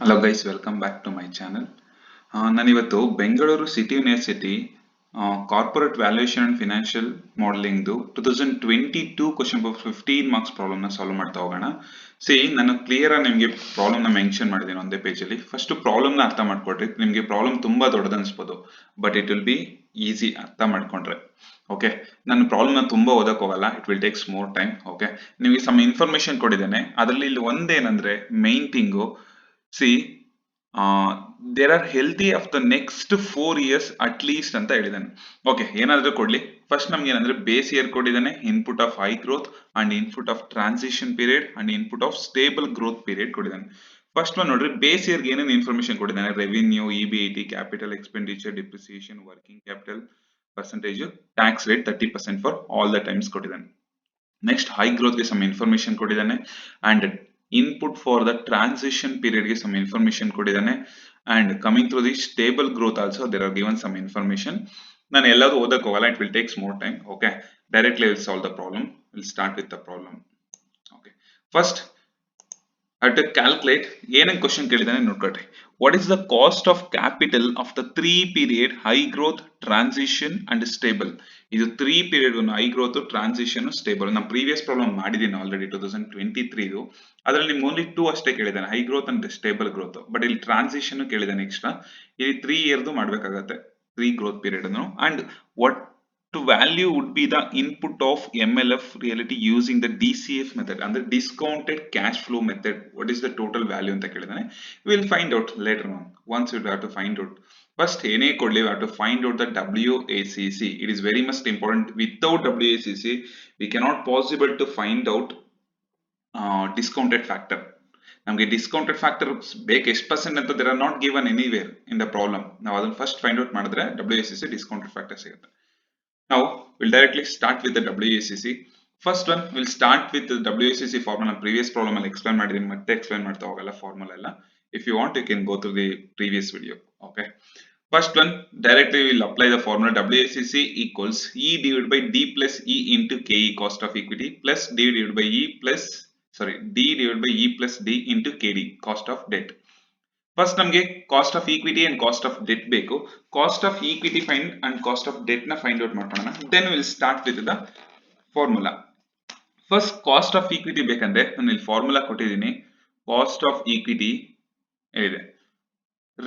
Hello guys, welcome back to my channel. ನಾನಿವತ್ತು Bengaluru city university corporate valuation and financial ಮಾಡೆಲಿಂಗ್ದು 2022 question paper 15 marks ಪ್ರಾಬ್ಲಮ್ನ solve ಮಾಡ್ತಾ ಹೋಗೋಣ. ನಾನು ಕ್ಲಿಯರ್ ಆಗಿ ನಿಮಗೆ ಪ್ರಾಬ್ಲಮ್ನ ಮೆನ್ಷನ್ ಮಾಡಿದ್ದೀನಿ ಒಂದೇ ಪೇಜಲ್ಲಿ. ಫಸ್ಟ್ ಪ್ರಾಬ್ಲಮ್ನ ಅರ್ಥ ಮಾಡ್ಕೊಡ್ರಿ. ನಿಮಗೆ ಪ್ರಾಬ್ಲಮ್ ತುಂಬಾ ದೊಡ್ಡದು ಅನ್ಸ್ಬೋದು, but it will be easy ಅರ್ಥ ಮಾಡ್ಕೊಂಡ್ರೆ. ಓಕೆ, ನಾನು ಪ್ರಾಬ್ಲಮ್ನ ತುಂಬಾ ಓದಕ್ ಹೋಗಲ್ಲ, it will takes more time. Okay, ನಿಮಗೆ ಸಮ್ ಇನ್ಫಾರ್ಮೇಶನ್ ಕೊಟ್ಟಿದ್ದೇನೆ, ಅದರಲ್ಲಿ ಇಲ್ಲಿ ಒಂದೇನಂದ್ರೆ main thing, see there are healthy of the next 4 years at least ಅಂತ ಹೇಳಿದಾನೆ. ಓಕೆ, ಏನಾದ್ರೂ ಕೊಡ್ಲಿ. ಫಸ್ಟ್ ನಮ್ಗೆ ಏನಂದ್ರೆ ಬೇಸ್ ಇಯರ್ ಕೊಟ್ಟಿದ್ದಾನೆ, input of high growth and input of transition period and input of stable growth period ಕೊಟ್ಟಿದ್ದಾನೆ. First one ನೋಡ್ರಿ, base ಇಯರ್ಗೆ ಏನೇನು ಇನ್ಫಾರ್ಮೇಶನ್ ಕೊಟ್ಟಿದ್ದಾನೆ: revenue, EBIT, capital expenditure, depreciation, working capital percentage, tax rate 30% for all the times ಕೊಟ್ಟಿದ್ದಾನೆ. Next high ಗ್ರೋತ್ಗೆ some information ಕೊಟ್ಟಿದ್ದಾನೆ and input for the transition ಪೀರಿಯಡ್ಗೆ some information ಕೊಟ್ಟಿದ್ದಾನೆ. And coming through the stable growth also there are given some information. ನಾನು ಎಲ್ಲರೂ ಓದಕ್ ಹೋಗಲ್ಲ, it will takes more time. Okay, directly will solve the problem. Will start with the problem. Okay, first to calculate ಏನೇನು question ಕೇಳಿದಾನೆ ನೋಡ್ಕೊಳ್ರಿ. What is the cost of capital of the 3 period high growth, transition and stable? ಇದು 3 period high growth, transition, stable. ನಾನು previous problem ಮಾಡಿದ್ದೀನಿ already 2023. ಅದರಲ್ಲಿ ನಿಮ್ಗೆ only 2 ಅಷ್ಟೇ ಕೇಳಿದ್ದಾನೆ, high growth and stable growth. But ಇಲ್ಲಿ ಟ್ರಾನ್ಸಿಷನ್ ಕೇಳಿದ್ದಾನೆ ಎಕ್ಸ್ಟ್ರಾ. ಇಲ್ಲಿ 3 yearದು ಮಾಡ್ಬೇಕಾಗತ್ತೆ, 3 growth period ಅನ್ನು. And what to value would be the input of MLF reality using the DCF method and the discounted cash flow method. What is the total value ಅಂತ ಕೇಳಿದಾನೆ. We will find out later on. Once we have to find out. First ಏನೇ ಕೊಡ್ಲಿ, we have to find out the WACC. It is very much important. Without WACC, we cannot possible to find out discounted factor. ನಮಗೆ discounted factor ಬೇಕು, ಎಷ್ಟು percent ಅಂತ there are not given anywhere in the problem. ನಾವು ಅದನ್ನ first find out ಮಾಡಿದ್ರೆ WACC discounted factor ಸಿಗುತ್ತೆ. Now we'll directly start with the WACC. First one, we'll start with the WACC formula. Previous problem ಅಲ್ಲಿ explain ಮಾಡಿದೀನಿ, ಮತ್ತೆ explain ಮಾಡ್ತಾ ಹೋಗಲ್ಲ formula ಎಲ್ಲ. If you want, you can go through the previous video. Okay. First one, directly we'll apply the formula. WACC equals E divided by D plus E into KE, cost of equity, plus D divided by D divided by E plus D into KD, cost of debt. First ನಮಗೆ cost of equity and cost of debt ಬೇಕು. Cost of equity find and cost of debt ನ find out ಮಾಡ್ಕೊಳ್ಳೋಣ. Then will start with the formula. First cost of equity ಬೇಕಂದ್ರೆ ನಾನು ಇಲ್ಲಿ formula ಕೊಟ್ಟಿದ್ದೀನಿ. Cost of equity ಏನಿದೆ,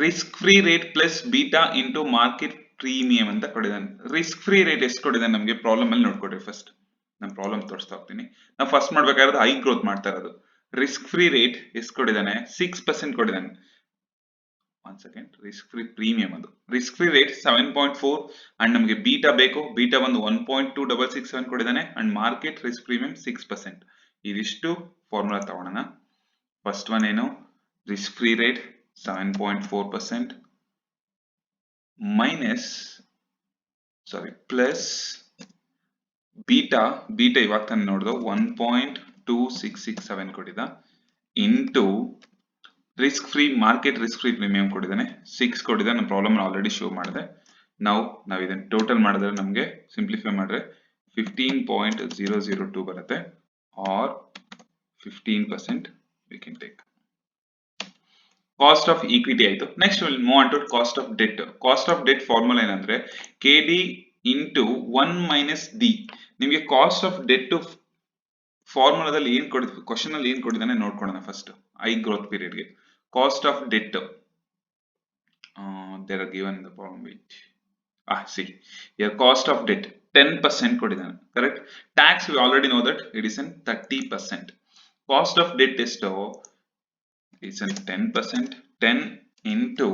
risk free rate plus beta into market premium ಅಂತ ಕೊಟ್ಟಿದ್ದಾನೆ. Risk free rate ಎಷ್ಟು ಕೊಟ್ಟಿದ್ದಾನೆ ನಮಗೆ ಪ್ರಾಬ್ಲಮ್ ಅಲ್ಲಿ ನೋಡ್ಕೊಡ್ರಿ. ಫಸ್ಟ್ ನಾನು ಪ್ರಾಬ್ಲಮ್ ತೋರಿಸ್ತಾ ಹೋಗ್ತೀನಿ. ನಾವು ಫಸ್ಟ್ ಮಾಡ್ಬೇಕಾದ್ರೆ ಹೈ ಗ್ರೋತ್ ಮಾಡ್ತಾ ಇರೋದು. ರಿಸ್ಕ್ ಫ್ರೀ ರೇಟ್ ಎಷ್ಟು ಕೊಟ್ಟಿದ್ದಾನೆ? 6% ಕೊಟ್ಟಿದ್ದಾನೆ. One second, risk free premium ಅದು ರಿಸ್ಕ್ ಫ್ರೀ ರೇಟ್ 7.4 ಅಂಡ್ ನಮಗೆ ಬೀಟಾ ಬೇಕು. ಬೀಟಾ ಒಂದು 1.2667 ಕೊಟ್ಟಿದ್ದಾನೆ ಅಂಡ್ ಮಾರ್ಕೆಟ್ ರಿಸ್ಕ್ ಪ್ರೀಮಿಯಂ 6%. ಇದಿಷ್ಟು ಫಾರ್ಮುಲಾ ತಗೊಳ್ಳೋಣ. ಫಸ್ಟ್ ಒನ್ ಏನು, risk free rate 7.4% minus plus beta ಇವಾಗ ತಾನೆ ನೋಡಿದ 1.2667 ಕೊಟ್ಟಿದ್ದ into risk free market risk free premium ಕೊಟ್ಟಿದ್ದಾನೆ 6 ಕೊಟ್ಟಿದ್ದಾನೆ. ನಾನು ಪ್ರಾಬ್ಲಮ್ ಆಲ್ರೆಡಿ ಶೋ ಮಾಡಿದೆ. ನಾವು ಇದನ್ನು ಟೋಟಲ್ ಮಾಡಿದ್ರೆ ನಮಗೆ ಸಿಂಪ್ಲಿಫೈ ಮಾಡಿದ್ರೆ 15.002 ಬರುತ್ತೆ, or 15% we can take. Cost of equity ಆಯ್ತು. Next will move on to cost of debt. Cost of debt formula ಏನಂದ್ರೆ KD ಇಂಟು 1 ಮೈನಸ್ D. ನಿಮಗೆ ಕಾಸ್ಟ್ ಆಫ್ ಡೆಟ್ ಫಾರ್ಮುಲಾದಲ್ಲಿ ಏನ್ ಕೊಟ್ಟಿದ್ದ, ಕ್ವಶನ್ ಅಲ್ಲಿ ಏನ್ ಕೊಟ್ಟಿದ್ದಾನೆ ನೋಡ್ಕೊಳ್ಳೋಣ. ಫಸ್ಟ್ ಹೈ ಗ್ರೋತ್ ಪೀರಿಯಡ್ಗೆ cost of debt there are given in the problem. Wait, see here, cost of debt 10% ಕೊಟ್ಟಿದ್ದಾನೆ, correct. Tax we already know that it is in 30%. Cost of debt ಎಷ್ಟು? it's in 10%. 10 into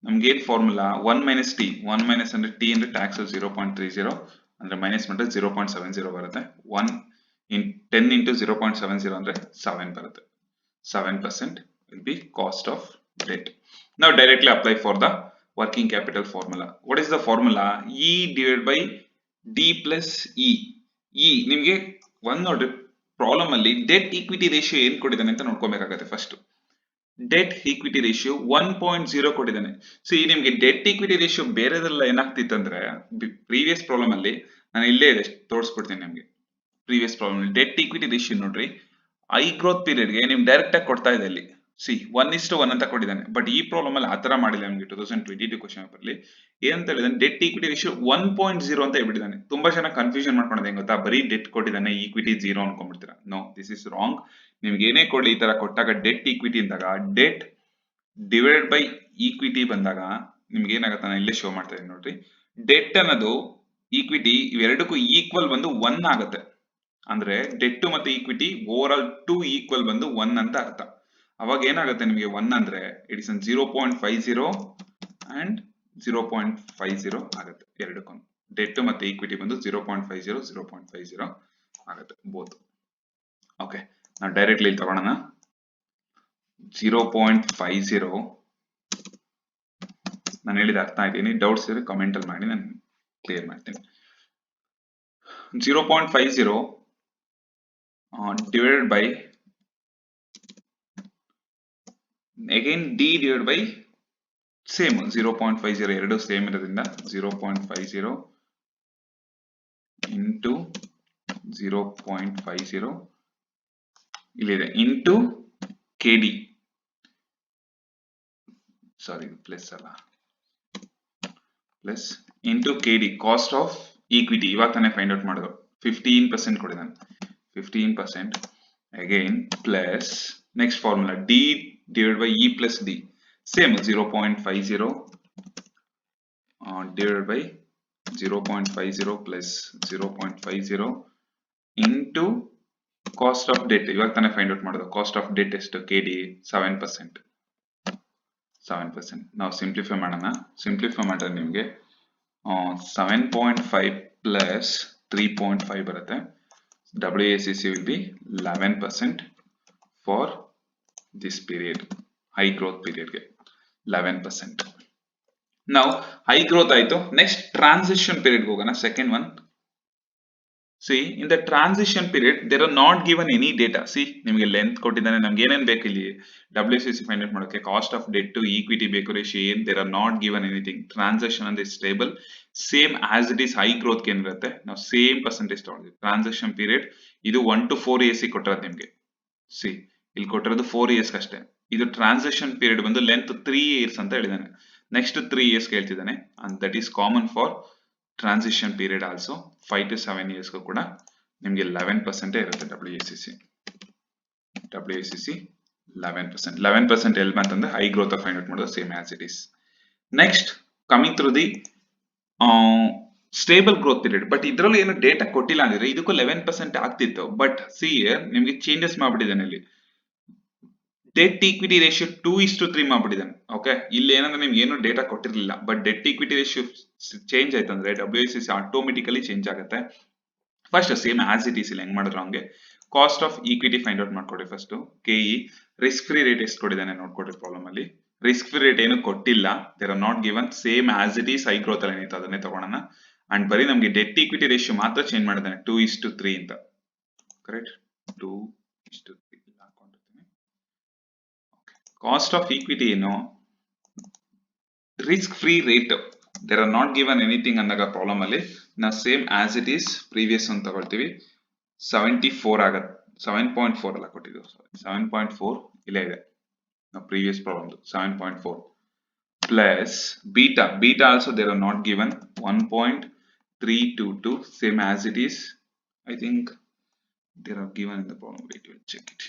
ನಮ್ಗೆ ಏನ್ formula 1 minus T. 1 minus ಅಂದ್ರೆ T ಅಂದ್ರೆ tax 0.30 ಅಂದ್ರೆ minus ಮಾಡಿದ್ರೆ 0.70 ಬರುತ್ತೆ. 1 in 10 into 0.70 ಅಂದ್ರೆ 7 ಬರುತ್ತೆ. 7% will be cost of debt. Now directly apply for the working capital formula. What is the formula? E divided by D plus E. ನಿಮಗೆ ಒಂದ್ ನೋಡ್ರಿ, ಪ್ರಾಬ್ಲಮ್ ಅಲ್ಲಿ ಡೆಟ್ ಈಕ್ವಿಟಿ ರೇಷಿಯೋ ಏನ್ ಕೊಟ್ಟಿದ್ದಾನೆ ಅಂತ ನೋಡ್ಕೋಬೇಕಾಗತ್ತೆ. ಫಸ್ಟ್ ಡೆಟ್ ಈಕ್ವಿಟಿ ರೇಷಿಯೋ 1.0 ಕೊಟ್ಟಿದ್ದಾನೆ. So ಈ ನಿಮ್ಗೆ ಡೆಟ್ ಈಕ್ವಿಟಿ ರೇಷಿಯೋ ಬೇರೆದೆಲ್ಲ ಏನಾಗ್ತಿತ್ತು ಅಂದ್ರೆ ಪ್ರೀವಿಯಸ್ ಪ್ರಾಬ್ಲಮ್ ಅಲ್ಲಿ, ನಾನು ಇಲ್ಲೇ ಇದೆ ತೋರಿಸ್ಬಿಡ್ತೀನಿ ನಿಮ್ಗೆ. Previous problem debt equity ratio ನೋಡ್ರಿ, ಹೈ ಗ್ರೋತ್ ಪೀರಿಯಡ್ಗೆ ನಿಮ್ ಡೈರೆಕ್ಟ್ ಆಗಿ ಕೊಡ್ತಾ ಇದೆ ಇಲ್ಲಿ ಸಿ 1:1 ಅಂತ ಕೊಟ್ಟಿದ್ದಾನೆ. ಬಟ್ ಈ ಪ್ರಾಬ್ಲಮ್ ಅಲ್ಲಿ ಆತರ ಮಾಡಿಲ್ಲ ನಮಗೆ 2022 ಕ್ವಶನ್ ಪೇಪರ್ ಅಲ್ಲಿ ಏನಂತ ಹೇಳಿದಾನೆ, ಡೆಟ್ ಈಕ್ವಿಟಿ ರೇಷಿಯೋ 1.0 ಅಂತ ಹೇಳ್ಬಿಟ್ಟಿದ್ದಾನೆ. ತುಂಬಾ ಜನ ಕನ್ಫ್ಯೂಷನ್ ಮಾಡ್ಕೊಂಡಿದೆ ಗೊತ್ತಾ, ಬರೀ ಡೆಟ್ ಕೊಟ್ಟಿದ್ದಾನೆ ಈಕ್ವಿಟಿ 0 ಅನ್ಕೊಂಡ್ಬಿಡ್ತೀರಾ. No, this is wrong. ನಿಮ್ಗೆ ಏನೇ ಕೊಡ್ಲಿ ಈ ತರ ಕೊಟ್ಟಾಗ ಡೆಟ್ ಈಕ್ವಿಟಿ ಅಂದಾಗ ಡೆಟ್ ಡಿವೈಡೆಡ್ ಬೈ ಈಕ್ವಿಟಿ ಬಂದಾಗ ನಿಮ್ಗೆ ಏನಾಗುತ್ತೆ, ನಾನು ಇಲ್ಲೇ ಶೋ ಮಾಡ್ತಾ ಇದ್ದೀನಿ ನೋಡ್ರಿ. ಡೆಟ್ ಅನ್ನೋದು ಈಕ್ವಿಟಿ ಇವೆರಡಕ್ಕೂ ಈಕ್ವಲ್ ಬಂದು 1 ಆಗುತ್ತೆ. ಅಂದ್ರೆ ಡೆಟ್ ಮತ್ತೆ ಈಕ್ವಿಟಿ ಓವರ್ ಆಲ್ 2 ಈಕ್ವಲ್ ಬಂದು 1 ಅಂತ ಅರ್ಥ. ಅವಾಗ ಏನಾಗುತ್ತೆ ನಿಮಗೆ 1 ಅಂದ್ರೆ ಇಟ್ ಇಸ್ 0.50 ಅಂಡ್ 0.50 ಆಗುತ್ತೆ. ಎರಡಕ್ಕೂ ಡೆಟ್ ಮತ್ತೆ ಈಕ್ವಿಟಿ ಬಂದು 0.50 ಆಗುತ್ತೆ ಬೋತ್. ಓಕೆ, ನಾವು ಡೈರೆಕ್ಟ್ಲಿ ತಗೊಳ್ಳೋಣ. 0.50 ನಾನು ಹೇಳಿದ ಅರ್ಥ ಆಯ್ತೀನಿ. ಡೌಟ್ಸ್ ಇದ್ರೆ ಕಮೆಂಟ್ ಅಲ್ಲಿ ಮಾಡಿ, ನಾನು ಕ್ಲಿಯರ್ ಮಾಡ್ತೀನಿ. 0.50 divided by again d divided by same 0.50 ಎರಡು ಸೇಮ್ ಇರೋದ್ರಿಂದ 0.50 ಇಂಟು 0.50 ಇಲ್ಲಿದೆ ಇಂಟು KD, ಸಾರಿ ಪ್ಲಸ್ ಅಲ್ಲ, plus into KD cost of equity. ಇವಾಗ ತಾನೇ ಫೈಂಡ್ ಔಟ್ ಮಾಡೋದು. 15% ಕೊಡಿದಾನೆ, 15% again plus next formula D divided by E plus D, same 0.50 divided by 0.50 plus 0.50 into cost of debt. ಇವಾಗ ತಾನೇ find out ಮಾಡೋದು. Cost of debt ಎಷ್ಟು KD 7%. ನಾವು simplify ಮಾಡೋಣ. Simplify ಮಾಡಿದ್ರೆ ನಿಮಗೆ 7.5 plus 3.5 ಬರುತ್ತೆ. WACC will be 11% for this period, high growth period ಗೆ 11%. Now high growth ಆಯ್ತು. ನೆಕ್ಸ್ಟ್ ಟ್ರಾನ್ಸಿಷನ್ ಪೀರಿಯಡ್ ಹೋಗೋಣ. Second one. See, in the transition period there are not given any data. See, ನಿಮಗೆ length ಕೊಟ್ಟಿದ್ದಾನೆ, ನಮ್ಗೆ ಏನೇನ್ ಬೇಕು ಇಲ್ಲಿ WACC ಫೈಂಡ್ ಔಟ್ ಮಾಡೋಕೆ. Cost of debt to equity ಬೇಕು ರೇಷಿಯೋ ಏನ್, there are not given anything. Transaction ಅಂದ್ರೆ stable, same as it is. High growth ಏನ್ ಇರುತ್ತೆ, ನಾವು ಸೇಮ್ ಪರ್ಸೆಂಟೇಜ್ ತಗೊಂಡಿದ್ವಿ. ಟ್ರಾನ್ಸಾಕ್ಷನ್ ಪೀರಿಯಡ್ ಇದು 1 to 4 years ಕೊಟ್ಟಿರೋದು ನಿಮ್ಗೆ. ಸಿ ಇಲ್ಲಿ ಕೊಟ್ಟಿರೋದು 4 years ಅಷ್ಟೇ. ಇದು ಟ್ರಾನ್ಸಾಕ್ಷನ್ ಪೀರಿಯಡ್ ಬಂದು ಲೆಂತ್ 3 years ಅಂತ ಹೇಳಿದಾನೆ. ನೆಕ್ಸ್ಟ್ 3 years ಹೇಳ್ತಿದ್ದಾನೆ, and that is common for transition period also. 5 to 7 years ಕೂಡ ನಿಮ್ಗೆ 11% ಇರುತ್ತೆ WACC. 11% ಎಲ್ಲಿ ಬಂತಂದ್ರೆ ಹೈ ಗ್ರೋತ್ ಫೈಂಡ್ ಔಟ್ ಮಾಡೋದು, same as it is. Next coming through the stable growth period. But ಇದರಲ್ಲಿ ಏನು ಡೇಟಾ ಕೊಟ್ಟಿಲ್ಲ ಅಂದ್ರೆ ಇದಕ್ಕೂ 11% ಆಗ್ತಿತ್ತು. ಬಟ್ ಸಿ ನಿಮ್ಗೆ ಚೇಂಜಸ್ ಮಾಡ್ಬಿಟ್ಟಿದ್ದಾನೆ ಇಲ್ಲಿ. ಡೆಟ್ ಈಕ್ವಿಟಿ ರೇಷಿಯೋ 2:3 ಮಾಡ್ಬಿಟ್ಟಿದ್ದಾನೆ. ಓಕೆ, ಇಲ್ಲಿ ಏನಂದ್ರೆ ನಿಮ್ಗೆ ಏನು ಡೇಟಾ ಕೊಟ್ಟಿರಲಿಲ್ಲ, but debt equity ratio change ಆಯ್ತಂದ್ರೆ WACC ಆಟೋಮೆಟಿಕಲಿ ಚೇಂಜ್ ಆಗುತ್ತೆ. First same as it is ಇಲ್ಲಿ ಹೆಂಗ್ ಮಾಡಿದ್ರು ಹಂಗೆ. Cost of equity find out ಮಾಡ್ಕೊಡಿ ಫಸ್ಟ್. KE ರಿಸ್ಕ್ ಫ್ರೀ ರೇಟ್ ಎಷ್ಟು ಕೊಟ್ಟಿದ್ದಾನೆ ನೋಡ್ಕೊಡಿ ಪ್ರಾಬ್ಲಮ್ ಅಲ್ಲಿ. ರಿಸ್ಕ್ ಫ್ರೀ ರೇಟ್ ಏನು ಕೊಟ್ಟಿಲ್ಲ, there are not given. Same as it is high growth ಅಲ್ಲಿ ಏನಿತ್ತು ಅದನ್ನೇ ತಗೊಳ್ಳೋಣ. ಅಂಡ್ ಬರೀ ನಮ್ಗೆ ಡೆಟ್ ಈಕ್ವಿಟಿ ರೇಷಿಯೋ ಮಾತ್ರ ಚೇಂಜ್ ಮಾಡಿದ್ದಾನೆ 2:3 ಅಂತ. ಕರೆಕ್ಟ್, 2:3 ಹಾಕೊಂಡಿರ್ತೀನಿ. ಕಾಸ್ಟ್ ಆಫ್ ಈಕ್ವಿಟಿ ಏನು, risk free rate there are not given anything ಅಂದಾಗ ಪ್ರಾಬ್ಲಮ್ ಅಲ್ಲಿ ನಾವು same as it is previous ಅಂತ ತಗೊಳ್ತೀವಿ. 74 ಆಗತ್ತೆ. 7.4 ಅಲ್ಲ ಕೊಟ್ಟಿದ್ದು, 7.4 ಇಲ್ಲೇ ಇದೆ ನಾವು previous problem 7.4 plus beta also there are not given 1.322, same as it is. I think there are given in the problem. Wait will check it.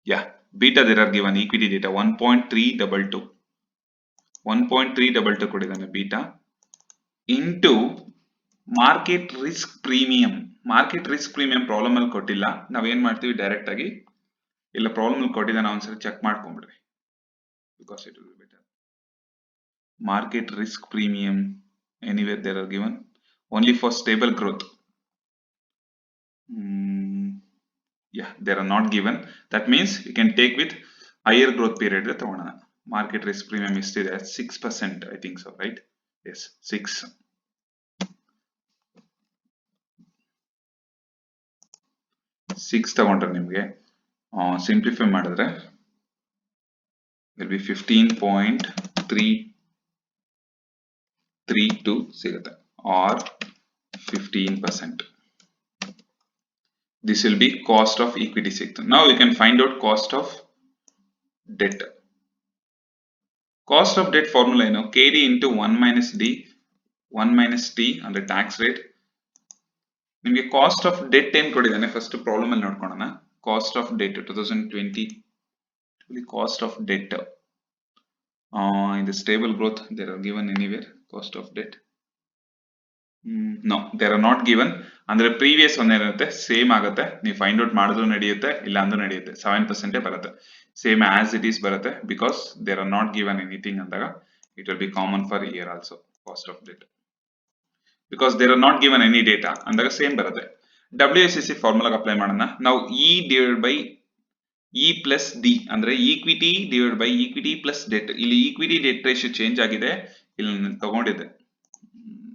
Yeah, beta there are given equity data 1.322 ಕೊಟ್ಟಿದ್ದಾನೆ beta. Into market risk premium. Market risk premium problem ಅಲ್ಲಿ ಕೊಟ್ಟಿಲ್ಲ, ನಾವೇನ್ ಮಾಡ್ತೀವಿ direct ಆಗಿ ಇಲ್ಲ problem ಅಲ್ಲಿ ಕೊಟ್ಟಿದ್ದಾನೆ ಒಂದ್ಸರಿ ಚೆಕ್ ಮಾಡ್ಕೊಂಡ್ಬಿಡ್ರಿ, because it will be better. Market risk premium anywhere there are given only for stable growth. Yeah, they are not given. That means you can take with higher growth period ತಗೋಣ. Market risk premium ಎಷ್ಟಿದೆ, 6% I think so, right? Yes, 6 ತಗೊಂಡ್ರೆ ನಿಮ್ಗೆ simplify ಮಾಡಿದ್ರೆ will be 15.332 ಸಿಗುತ್ತೆ, or 15%. This will be cost of equity ಸಿಕ್ತು. Now we can find out cost of debt. Cost of debt formula ಏನು KD into 1 minus D 1 minus T ಅಂದ್ರೆ tax rate. ನಿಮಗೆ cost of debt ಏನ್ ಕೊಟ್ಟಿದ್ದಾನೆ first problem ಅಲ್ಲಿ ನೋಡ್ಕೊಳ್ಳೋಣ. Cost of debt 2020 cost of debt in the stable growth they are given anywhere. Cost of debt no they are not given ಅಂದ್ರೆ previous ಒಂದ್ ಏನಿರುತ್ತೆ same ಆಗುತ್ತೆ, ನೀವು ಫೈಂಡ್ ಔಟ್ ಮಾಡಿದ್ರು ನಡೆಯುತ್ತೆ ಇಲ್ಲ ಅಂದ್ರೂ ನಡೆಯುತ್ತೆ, 7% ಬರುತ್ತೆ, ಸೇಮ್ ಆಸ್ ಇಟ್ ಈಸ್ ಬರುತ್ತೆ. Because there are not given anything ಅಂದಾಗ it will be common for year also. Cost of debt because there are not given any data ಅಂದಾಗ ಸೇಮ್ ಬರುತ್ತೆ. WSCC ಫಾರ್ಮುಲಾಗೆ ಅಪ್ಲೈ ಮಾಡೋಣ. ನಾವು E divide by E plus D ಅಂದ್ರೆ equity divide by equity plus debt. ಇಲ್ಲಿ equity debt ratio change ಆಗಿದೆ, ಇಲ್ಲಿ ನಾನು ತಗೊಂಡಿದ್ದೆ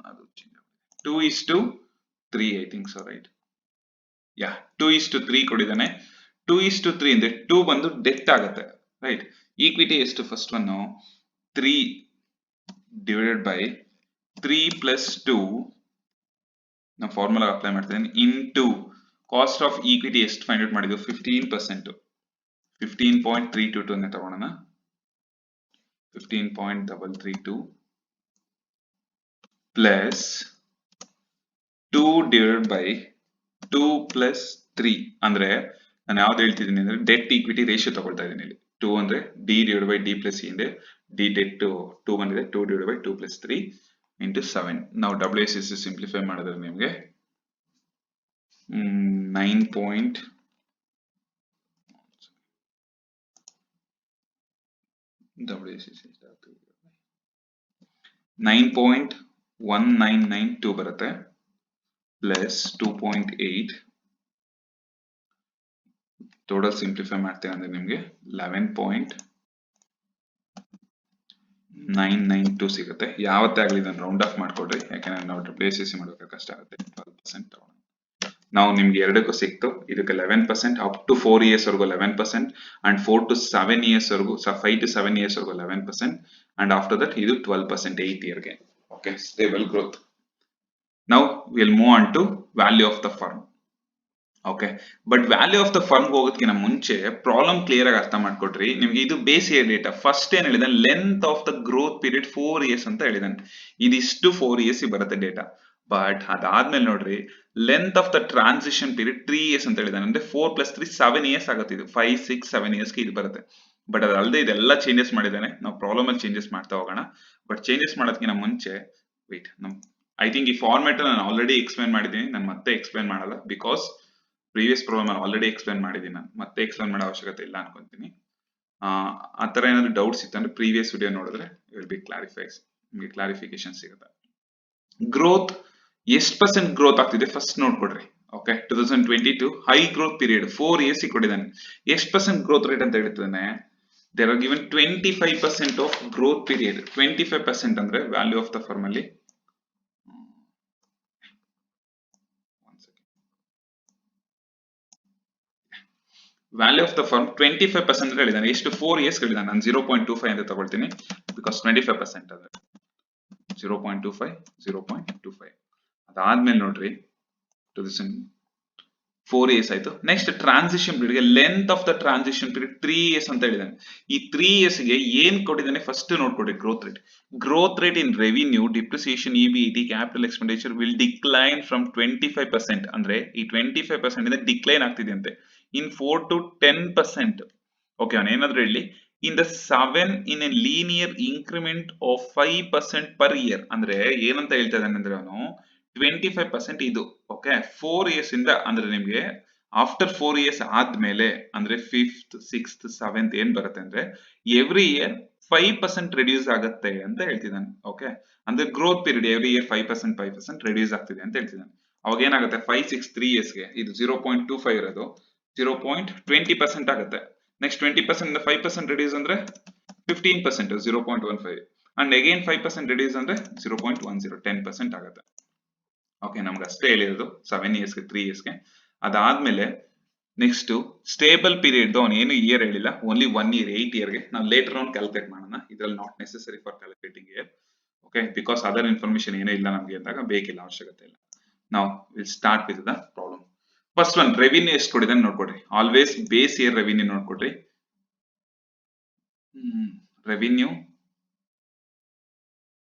ಅದು 2:3 ಐ ಥಿಂಕ್ ಸೊ ರೈಟ್. ಯಾ 2:3 ಕೊಟ್ಟಿದ್ದಾನೆ. 2:3 ಅಂದ್ರೆ 2 ಬಂದು ಡೆಟ್ ಆಗುತ್ತೆ ರೈಟ್. ಈಕ್ವಿಟಿ ಎಷ್ಟು first one 3 divided by 3 plus 2 ನಾವು ಫಾರ್ಮುಲಾ ಅಪ್ಲೈ ಮಾಡ್ತೇನೆ ಇಂಟು ಕಾಸ್ಟ್ ಆಫ್ ಈಕ್ವಿಟಿ ಎಷ್ಟು ಫೈಂಡ್ ಔಟ್ ಮಾಡಿದ್ವಿ 15%. 15.322 ಅನ್ನ ತಗೊಳ್ಳೋಣ. 15.332 ಪ್ಲಸ್ 2 ಡಿವೈಡ್ ಬೈ 2 ಪ್ಲಸ್ 3 ಅಂದ್ರೆ ನಾನು ಯಾವ್ದು ಹೇಳ್ತಿದ್ದೀನಿ ಅಂದ್ರೆ ಡೆಟ್ ಈಕ್ವಿಟಿ ರೇಷಿಯೋ ತಗೊಳ್ತಾ ಇದ್ದೀನಿ. ಇಲ್ಲಿ 2 ಅಂದ್ರೆ D divide by D plus ಇದೆ, ಡಿ ಡೆಟ್ 2 ಬಂದಿದೆ, 2 ಡಿವೈಡ್ ಬೈ 2 ಪ್ಲಸ್ 3 ಇಂಟು 7. ನಾವು WSCC ಸಿಂಪ್ಲಿಫೈ ಮಾಡಿದ್ರೆ ನಿಮಗೆ 9.1992 ಬರುತ್ತೆ ಪ್ಲಸ್ 2.8 ಟೋಟಲ್ ಸಿಂಪ್ಲಿಫೈ ಮಾಡ್ತೇವೆ ಅಂದ್ರೆ ನಿಮಗೆ 11.992 ಸಿಗುತ್ತೆ. ಯಾವತ್ತೇ ಆಗಲಿ ಇದನ್ನು ರೌಂಡ್ ಆಫ್ ಮಾಡ್ಕೊಡ್ರಿ, ಯಾಕಂದ್ರೆ ನಾವು WSCC ಮಾಡೋಕೆ ಕಷ್ಟ ಆಗುತ್ತೆ. 12% ತಗೊಳ್ಳೋಣ. ನಾವು ನಿಮ್ಗೆ ಎರಡಕ್ಕೂ ಸಿಕ್ತು. ಇದಕ್ಕೆ 11% ಅಪ್ ಟು 4 ಇಯರ್ಸ್ ವರೆಗೂ 11% ಅಂಡ್ 4 to 7 ಇಯರ್ಸ್ ವರೆಗೂ 5 to 7 ಇಯರ್ಸ್ ವರೆಗೂ 11% ಅಂಡ್ ಆಫ್ಟರ್ ದಟ್ ಇದು 12% 8 ಇಯರ್ಗೆ. Okay, stable growth. Now will move on to value of the firm. Okay, but value of the firm ಹೋಗೋದಕ್ಕಿಂತ ಮುಂಚೆ ಪ್ರಾಬ್ಲಮ್ ಕ್ಲಿಯರ್ ಆಗಿ ಅರ್ಥ ಮಾಡ್ಕೊಟ್ರಿ. ನಿಮ್ಗೆ ಇದು ಬೇಸ್ ಇಯರ್ ಡೇಟಾ. ಫಸ್ಟ್ ಏನ್ ಹೇಳಿದಾನೆ, length of the growth period 4 years ಅಂತ ಹೇಳಿದಾನೆ. ಇದಿಷ್ಟು 4 ಇಯರ್ಸ್ ಬರುತ್ತೆ ಡೇಟಾ. ಬಟ್ ಅದಾದ್ಮೇಲೆ ನೋಡ್ರಿ, length of the transition period 3 years ಅಂತ ಹೇಳಿದಾನೆ. ಅಂದ್ರೆ 4 + 3 7 ಇಯರ್ಸ್ ಆಗುತ್ತೆ. ಇದು 5, 6, 7 ಇಯರ್ಸ್ಗೆ ಇದು ಬರುತ್ತೆ. ಬಟ್ ಅದಲ್ಲದೆ ಇದೆಲ್ಲ ಚೇಂಜಸ್ ಮಾಡಿದ್ದಾನೆ. ನಾವು ಪ್ರಾಬ್ಲಮ್ ಅಲ್ಲಿ ಚೇಂಜಸ್ ಮಾಡ್ತಾ ಹೋಗೋಣ. ಬಟ್ ಚೇಂಜಸ್ ಮಾಡೋದಕ್ಕಿಂತ ಮುಂಚೆ ವೇಟ್, ಐ ಥಿಂಕ್ ಈ ಫಾರ್ಮೆಟ್ ನಾನು ಆಲ್ರೆಡಿ ಎಕ್ಸ್ಪ್ಲೈನ್ ಮಾಡಿದ್ದೀನಿ. ನಾನು ಮತ್ತೆ ಎಕ್ಸ್ಪ್ಲೈನ್ ಮಾಡಲ್ಲ, because previous problem already explain ಮಾಡಿದ್ದೀನಿ. ನಾನು ಮತ್ತೆ ಎಕ್ಸ್ಪ್ಲೈನ್ ಮಾಡೋ ಅವಶ್ಯಕತೆ ಇಲ್ಲ ಅನ್ಕೊಂತೀನಿ. ಆ ತರ ಏನಾದ್ರು ಡೌಟ್ಸ್ ಇತ್ತಂದ್ರೆ ಪ್ರೀವಿಯಸ್ ವಿಡಿಯೋ ನೋಡಿದ್ರೆ ವಿಲ್ ಬಿ ಕ್ಲಾರಿಫೈಸ್, ನಿಮಗೆ ಕ್ಲಾರಿಫಿಕೇಶನ್ ಸಿಗುತ್ತೆ. ಗ್ರೋತ್ ಎಷ್ಟು ಪರ್ಸೆಂಟ್ ಗ್ರೋತ್ ಆಗ್ತಿದೆ ಫಸ್ಟ್ ನೋಡ್ಕೊಡ್ರಿ. Okay, 2022 high growth period 4 years ಕೊಟ್ಟಿದ್ದಾನೆ. ಎಷ್ಟು ಪರ್ಸೆಂಟ್ ಗ್ರೋತ್ ರೇಟ್ ಅಂತ ಹೇಳ್ತಾನೆ, there are given 25% of growth period. 25% ಅಂದ್ರೆ ವ್ಯಾಲ್ಯೂ ಆಫ್ ದ ಫರ್ಮ್ ಅಲ್ಲಿ ವ್ಯಾಲ್ಯೂ ಆಫ್ ದ ಫರ್ಮ್ 25% ಹೇಳಿದ್ದಾನೆ. ಎಷ್ಟು 4 ಇಯರ್ಸ್ ಹೇಳಿದ್ದಾನೆ. ನಾನು 0.25 ಅಂತ ತಗೊಳ್ತೀನಿ, ಬಿಕಾಸ್ 25% ಅಂದ್ರೆ 0.25 0.25. ಅದಾದ್ಮೇಲೆ ನೋಡ್ರಿ 4 ಇಯರ್ಸ್ ಆಯ್ತು. Next transition period, length of the transition period 3 years ಅಂತ ಹೇಳಿದ್ದಾನೆ. ಈ 3 ಇಯರ್ಸ್ ಗೆ ಏನ್ ಕೊಟ್ಟಿದ್ದಾನೆ ಫಸ್ಟ್ ನೋಡ್ಕೊಡಿ. Growth rate, growth rate in revenue, depreciation, EBIT, capital expenditure will decline from 25%. ಅಂದ್ರೆ ಈ 25% ಇಂದ ಡಿಕ್ಲೈನ್ ಆಗ್ತಿದೆ ಅಂತೆ ಇನ್ 4 to 10%. ಓಕೆ, ಅವನು ಏನಾದ್ರು ಹೇಳಿ in the 7 in a linear increment of 5% per year. ಅಂದ್ರೆ ಏನಂತ ಹೇಳ್ತಾ ಇದ್ದಾನೆ ಅಂದ್ರೆ ಅವನು 25% ಇದು. ಓಕೆ, 4 ಇಯರ್ಸ್ ಇಂದ ಅಂದ್ರೆ ನಿಮ್ಗೆ ಆಫ್ಟರ್ 4 ಇಯರ್ಸ್ ಆದ್ಮೇಲೆ ಅಂದ್ರೆ 5th 6th 7th ಏನ್ ಬರುತ್ತೆ ಅಂದ್ರೆ ಎವ್ರಿ ಇಯರ್ 5% ರೆಡ್ಯೂಸ್ ಆಗುತ್ತೆ ಅಂತ ಹೇಳ್ತಿದ್ದಾನೆ. ಓಕೆ, ಅಂದ್ರೆ growth period every year 5% reduce ಆಗ್ತಿದೆ ಅಂತ ಹೇಳ್ತಿದ್ದಾನೆ. ಅವಾಗ ಏನಾಗುತ್ತೆ 5, 6, 3 ಇಯರ್ಸ್ಗೆ ಇದು 0.25 ಇರೋದು 0.20% ಆಗುತ್ತೆ. ನೆಕ್ಸ್ಟ್ 20% 5% ರೆಡ್ಯೂಸ್ ಅಂದ್ರೆ 15%, 0.15. ಅಂಡ್ ಅಗೈನ್ 5% ರೆಡ್ಯೂಸ್ ಅಂದ್ರೆ 0.10, 10% ಆಗುತ್ತೆ. ಓಕೆ, ನಮ್ಗೆ ಅಷ್ಟೇ ಹೇಳಿರೋದು 7 ಇಯರ್ಸ್ಗೆ 3 ಇಯರ್ಸ್ಗೆ. ಅದಾದ್ಮೇಲೆ ನೆಕ್ಸ್ಟ್ ಸ್ಟೇಬಲ್ ಪೀರಿಯಡ್ ಅವನು ಏನು ಇಯರ್ ಹೇಳಿಲ್ಲ, ಓನ್ಲಿ 1 ಇಯರ್ 8 ಇಯರ್ಗೆ. ನಾವು ಲೇಟರ್ ಆನ್ ಕ್ಯಾಲ್ಕುಲೇಟ್ ಮಾಡೋಣ. ಇದ್ರಲ್ಲಿ not necessary for calculating year. Okay, because other information ಏನೂ ಇಲ್ಲ ನಮಗೆ ಅಂದಾಗ ಬೇಕಿಲ್ಲ, ಅವಶ್ಯಕತೆ ಇಲ್ಲ. ನಾವು will start with the problem. First one revenue ಎಷ್ಟು ಕೊಟ್ಟಿದ್ದಾನೆ ನೋಡ್ಕೊಡ್ರಿ. ಆಲ್ವೇಸ್ ಬೇಸ್ ಇಯರ್ ರೆವಿನ್ಯೂ ನೋಡ್ಕೊಡ್ರಿ. ರೆವಿನ್ಯೂ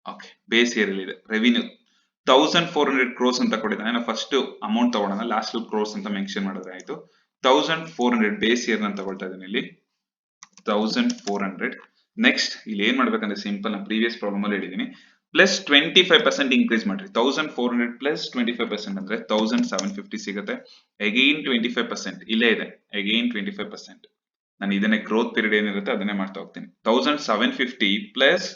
ಓಕೆ ಬೇಸ್ ಇಯರ್ ಇದೆ ರೆವಿನ್ಯೂ 1400 ಕ್ರೋಸ್ ಅಂತ ಕೊಟ್ಟಿದ್ದಾನೆ. ನಾವು ಫಸ್ಟ್ ಅಮೌಂಟ್ ತಗೊಳ್ಳೋಣ, ಲಾಸ್ಟ್ ಕ್ರೋಸ್ ಅಂತ ಮೆನ್ಷನ್ ಮಾಡಿದ್ರೆ ಆಯ್ತು. 1400 ಬೇಸ್ ಇಯರ್ ನಾನು ತಗೊಳ್ತಾ ಇದ್ದೀನಿ ಇಲ್ಲಿ 1400. ನೆಕ್ಸ್ಟ್ ಇಲ್ಲಿ ಏನ್ ಮಾಡ್ಬೇಕಂದ್ರೆ ಸಿಂಪಲ್ ನಾನು ಪ್ರೀವಿಯಸ್ ಪ್ರಾಬ್ಲಮ್ ಅಲ್ಲಿ ಹೇಳಿದೀನಿ, ಪ್ಲಸ್ 25% ಇನ್ಕ್ರೀಸ್ ಮಾಡ್ರಿ. 1400 ಪ್ಲಸ್ 25% ಅಂದ್ರೆ 1750 ಸಿಗುತ್ತೆ. ಅಗೈನ್ 25% ಇಲ್ಲೇ ಇದೆ, ಅಗೈನ್ 25%. ನಾನು ಇದನ್ನೇ ಗ್ರೋತ್ ಪೀರಿಯಡ್ ಏನಿರುತ್ತೆ ಅದನ್ನೇ ಮಾಡ್ತಾ ಹೋಗ್ತೀನಿ. 1750 ಪ್ಲಸ್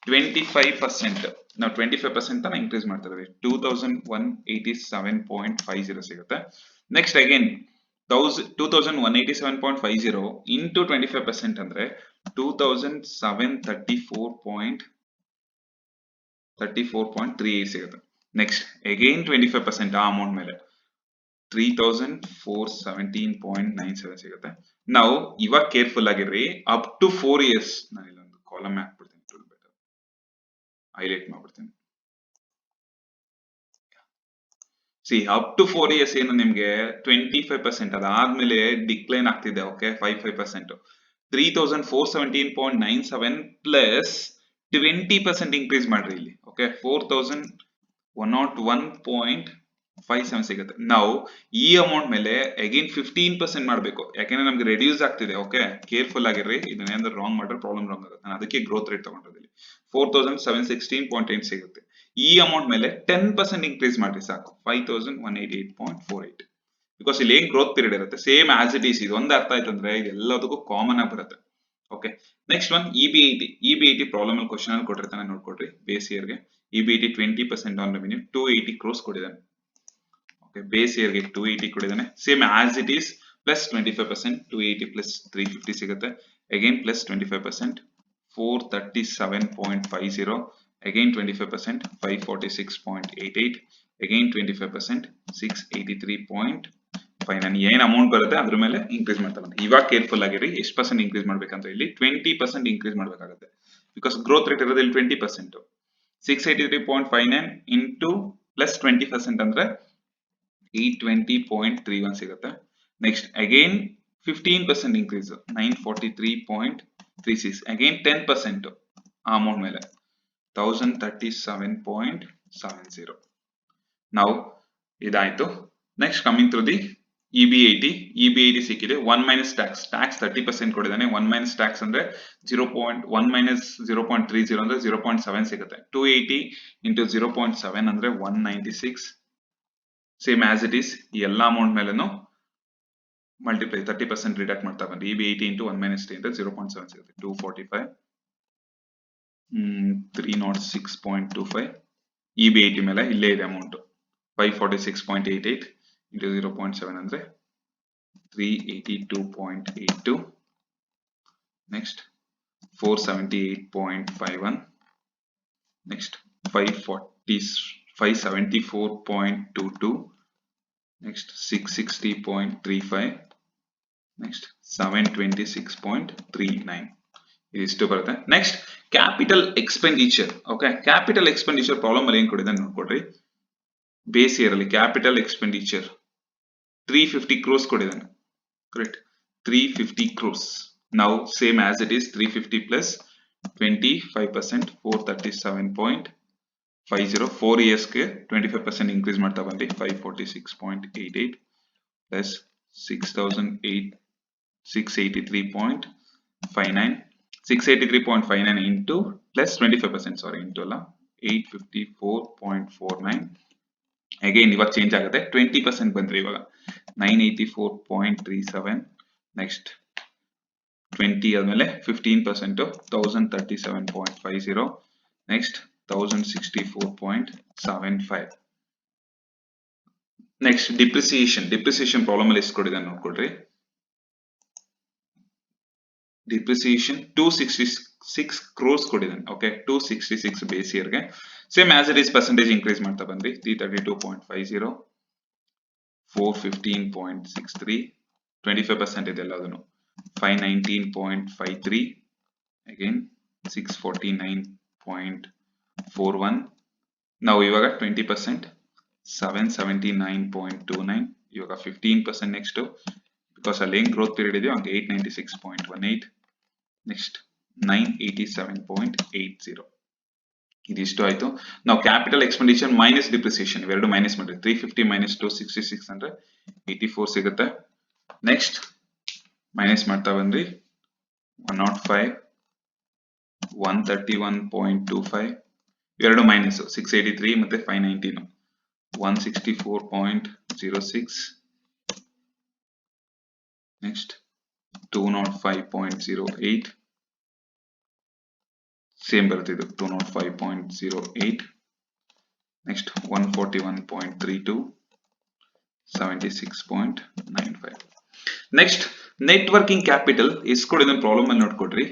25%, ನಾವು 25% ಇನ್ಕ್ರೀಸ್ ಮಾಡ್ತಾ ಇದ್ದೀವಿ, 2187.50 ಸಿಗುತ್ತೆ. ನೆಕ್ಸ್ಟ್ ಅಗೇನ್ 2187.50 ಇಂಟು 25% ಅಂದ್ರೆ 2734.38 ಸಿಗುತ್ತೆ. ನೆಕ್ಸ್ಟ್ ಅಗೇನ್ 25% ಆ ಅಮೌಂಟ್ ಮೇಲೆ 3417.97 ಸಿಗುತ್ತೆ. ನಾವು ಇವಾಗ ಕೇರ್ಫುಲ್ ಆಗಿರ್ರಿ, ಅಪ್ ಟು 4 years, ನಾನು ಇಲ್ಲೊಂದು ಕಾಲಮ್ ಹಾಕ್ಬಿಡ್ತೀನಿ, ಹೈಲೈಟ್ ಮಾಡ್ಬಿಡ್ತೀನಿ. ಸಿ ಅಪ್ ಟು 4 years ಏನು ನಿಮ್ಗೆ 25% ಅದಾದ್ಮೇಲೆ ಡಿಕ್ಲೈನ್ ಆಗ್ತಿದೆ. ಓಕೆ 55%, 3417.97 ಪ್ಲಸ್ 20% ಇನ್ಕ್ರೀಸ್ ಮಾಡ್ರಿ ಇಲ್ಲಿ. ಓಕೆ 4101.57 ಸಿಗುತ್ತೆ. ನಾವು ಈ ಅಮೌಂಟ್ ಮೇಲೆ ಅಗೇನ್ 15% ಮಾಡಬೇಕು, ಯಾಕೆಂದ್ರೆ ನಮ್ಗೆ ರೆಡ್ಯೂಸ್ ಆಗ್ತಿದೆ. ಓಕೆ ಕೇರ್ಫುಲ್ ಆಗಿರ್ರಿ, ಇದನ್ನೇನಾದ್ರೂ ರಾಂಗ್ ಮಾಡಿದ್ರೆ ಪ್ರಾಬ್ಲಮ್ ರಾಂಗ್ ಆಗುತ್ತೆ. ನಾನು ಅದಕ್ಕೆ ಗ್ರೋತ್ ರೇಟ್ ತಗೊಂಡಿದ್ದೀನಿ. 4716.8 ಸಿಗುತ್ತೆ. ಈ ಅಮೌಂಟ್ ಮೇಲೆ 10% ಇನ್ಕ್ರೀಸ್ ಮಾಡ್ರಿ ಸಾಕು, 5188.48. ಬಿಕಾಸ್ ಇಲ್ಲಿ ಏನ್ ಗ್ರೋತ್ ಪೀರಿಯಡ್ ಇರುತ್ತೆ ಸೇಮ್ ಆಸ್ ಇಟ್ ಈಸ್. ಇದು ಒಂದು ಅರ್ಥ ಆಯ್ತು ಅಂದ್ರೆ ಎಲ್ಲದಕ್ಕೂ ಕಾಮನ್ ಆಗಿ ಬರುತ್ತೆ. Okay next one EB80 problem ಅಲ್ಲಿ ಕ್ವಶನ್ ಅಲ್ಲಿ ಕೊಟ್ಟಿರ್ತಾನೆ ನೋಡ್ಕೊಡ್ರಿ. ಬೇಸ್ ಇಯರ್ ಗೆ EB80 20% ಆನ್ ರೆವಿನ್ಯೂ 280 ಕ್ರೋಸ್ ಕೊಟ್ಟಿದ್ದಾನೆ. ಓಕೆ ಬೇಸ್ ಇಯರ್ ಗೆ 280 ಕೊಟ್ಟಿದ್ದಾನೆ, same as it is. Plus 25%, 280 plus 350 ಸಿಗುತ್ತೆ. Again plus 25%, 437.50. again 25%, 546.88. again 25%, 683.59. ಏನ್ ಅಮೌಂಟ್ ಬರುತ್ತೆ ಅದ್ರ ಮೇಲೆ ಇನ್ಕ್ರೀಸ್ ಮಾಡ್ತಾ ಬಂದೆ. ಇವಾಗ ಕೇರ್ಫುಲ್ ಆಗಿರಿ, ಎಷ್ಟು ಪರ್ಸೆಂಟ್ ಇನ್ಕ್ರೀಸ್ ಮಾಡ್ಬೇಕಂತ ಇಲ್ಲಿ 20% ಇನ್ಕ್ರೀಸ್ ಮಾಡ್ಬೇಕಾಗುತ್ತೆ. ಬಿಕಾಸ್ ಗ್ರೋತ್ ರೇಟ್ ಇರೋದು ಇಲ್ಲಿ 20%. 683.59 ಇಂಟು ಪ್ಲಸ್ 20% ಅಂದ್ರೆ 820.31 ಸಿಗುತ್ತೆ. Next again 15% increase 943.36. ಅಗೈನ್ 10% ಆ ಅಮೌಂಟ್ ಮೇಲೆ 1037.70. ನಾವು ಇದಾಯ್ತು. Next coming to the EB80 ಸಿಕ್ಕಿದೆ. 1 ಮೈನಸ್ ಟ್ಯಾಕ್ಸ್ 30% ಕೊಟ್ಟಿದ್ದಾನೆ. 1 ಮೈನಸ್ ಟ್ಯಾಕ್ಸ್ ಅಂದ್ರೆ 0.1 ಮೈನಸ್ 0.30 ಅಂದ್ರೆ 0.7 ಸಿಗುತ್ತೆ. 280 ಇಂಟು 0.7 ಅಂದ್ರೆ 196. ಸೇಮ್ ಆಸ್ ಇಟ್ ಈಸ್ ಈ ಎಲ್ಲಾ ಅಮೌಂಟ್ ಮೇಲೆನು ಮಲ್ಟಿಪ್ಲೈ 30% ರಿಡಕ್ಟ್ ಮಾಡ್ತಾ ಬಂದ್ರೆ EB80 ಇಂಟು 1 ಮೈನಸ್ 3 ಅಂದ್ರೆ 0.7 ಸಿಗುತ್ತೆ. 245, 306.25. EB80 ಮೇಲೆ ಇಲ್ಲೇ ಇದೆ ಅಮೌಂಟ್ 546.88 ಇಂಟು 0.7 ಅಂದ್ರೆ 382.82. ನೆಕ್ಸ್ಟ್ 478.51. ನೆಕ್ಸ್ಟ್ 574.22. ನೆಕ್ಸ್ಟ್ 660.35. ನೆಕ್ಸ್ಟ್ 726.39. ಇದಿಷ್ಟು ಬರುತ್ತೆ. Next capital expenditure. Okay capital expenditure problem ಅಲ್ಲಿ ಏನ್ ಕೊಟ್ಟಿದ್ದಾನೆ ನೋಡ್ಕೊಡ್ರಿ. ಬೇಸ್ ಇಯರ್ ಅಲ್ಲಿ ಕ್ಯಾಪಿಟಲ್ ಎಕ್ಸ್ಪೆಂಡಿಚರ್ 350 crores ಕೊಟ್ಟಿದ್ದಾನೆ. Correct 350 crores. ನಾವು same as it is 350 plus 25%, 437.50. 4 years ಗೆ 25% ಇನ್ಕ್ರೀಸ್ ಮಾಡ್ತಾ ಬಂದು 546.88 ಪ್ಲಸ್ 683.59. 683.59 ಇಂಟು ಪ್ಲಸ್ 25%, ಸಾರಿ ಇಂಟು ಅಲ್ಲ 854.49. ಅಗೈನ್ ಇವಾಗ ಚೇಂಜ್ ಆಗುತ್ತೆ, 20% ಬಂದ್ರೆ ಇವಾಗ 984.37. ನೆಕ್ಸ್ಟ್ 20 ಆದ್ಮೇಲೆ 15%, 1037.50. ನೆಕ್ಸ್ಟ್ 1064.75. ನೆಕ್ಸ್ಟ್ ಡಿಪ್ರಿಸಿಯೇಷನ್ ಪ್ರಾಬ್ಲಮ್ ಅಲ್ಲಿ ಎಷ್ಟು ಕೊಟ್ಟಿದ್ದಾನೆ ನೋಡ್ಕೊಡ್ರಿ. ಡಿಪ್ರಿಸಿಯೇಷನ್ 266 crores ಕೊಟ್ಟಿದ್ದಾನೆ. ಓಕೆ 266 ಬೇಸ್ ಇಯರ್ ಗೆ. Same as it is percentage increase ಮಾಡ್ತಾ ಬಂದ್ರಿ 332.50, 415.63, 25% ಇದೆ ಎಲ್ಲದನ್ನು 519.53. ಅಗೇನ್ 649.41. ನಾವು ಇವಾಗ 20%, 779.29. ಇವಾಗ 15% ನೆಕ್ಸ್ಟ್ ಬಿಕಾಸ್ ಅಲ್ಲಿ ಏನ್ ಗ್ರೋತ್ ಪೀರಿಯಡ್ ಇದೆಯೋ ಹಂಗೆ 896.18. ನೆಕ್ಸ್ಟ್ 987.80. ಇದಿಷ್ಟು ಆಯ್ತು. ನಾವು ಕ್ಯಾಪಿಟಲ್ ಎಕ್ಸ್ಪೆಂಡಿಚರ್ ಮೈನಸ್ ಡಿಪ್ರಿಸಿಯೇಷನ್ ಇವೆರಡು ಮೈನಸ್ ಮಾಡ್ರಿ. 350 ಮೈನಸ್ 266 ಅಂದ್ರೆ 84 ಸಿಗುತ್ತೆ. ನೆಕ್ಸ್ಟ್ ಮೈನಸ್ ಮಾಡ್ತಾ ಬಂದ್ರಿ 105 131.25 ಇವೆರಡು ಮೈನಸ್ 683 ಮತ್ತೆ 519 164.06 ನೆಕ್ಸ್ಟ್ 205.08 ಸೇಮ್ ಬರ್ತಿದ್ದು 205.08 next 141.32 76.95 next net working capital ಎಷ್ಟು ಕೊಡಿದ ಪ್ರಾಬ್ಲಮ್ ಅಲ್ಲಿ ನೋಡ್ಕೊಡ್ರಿ.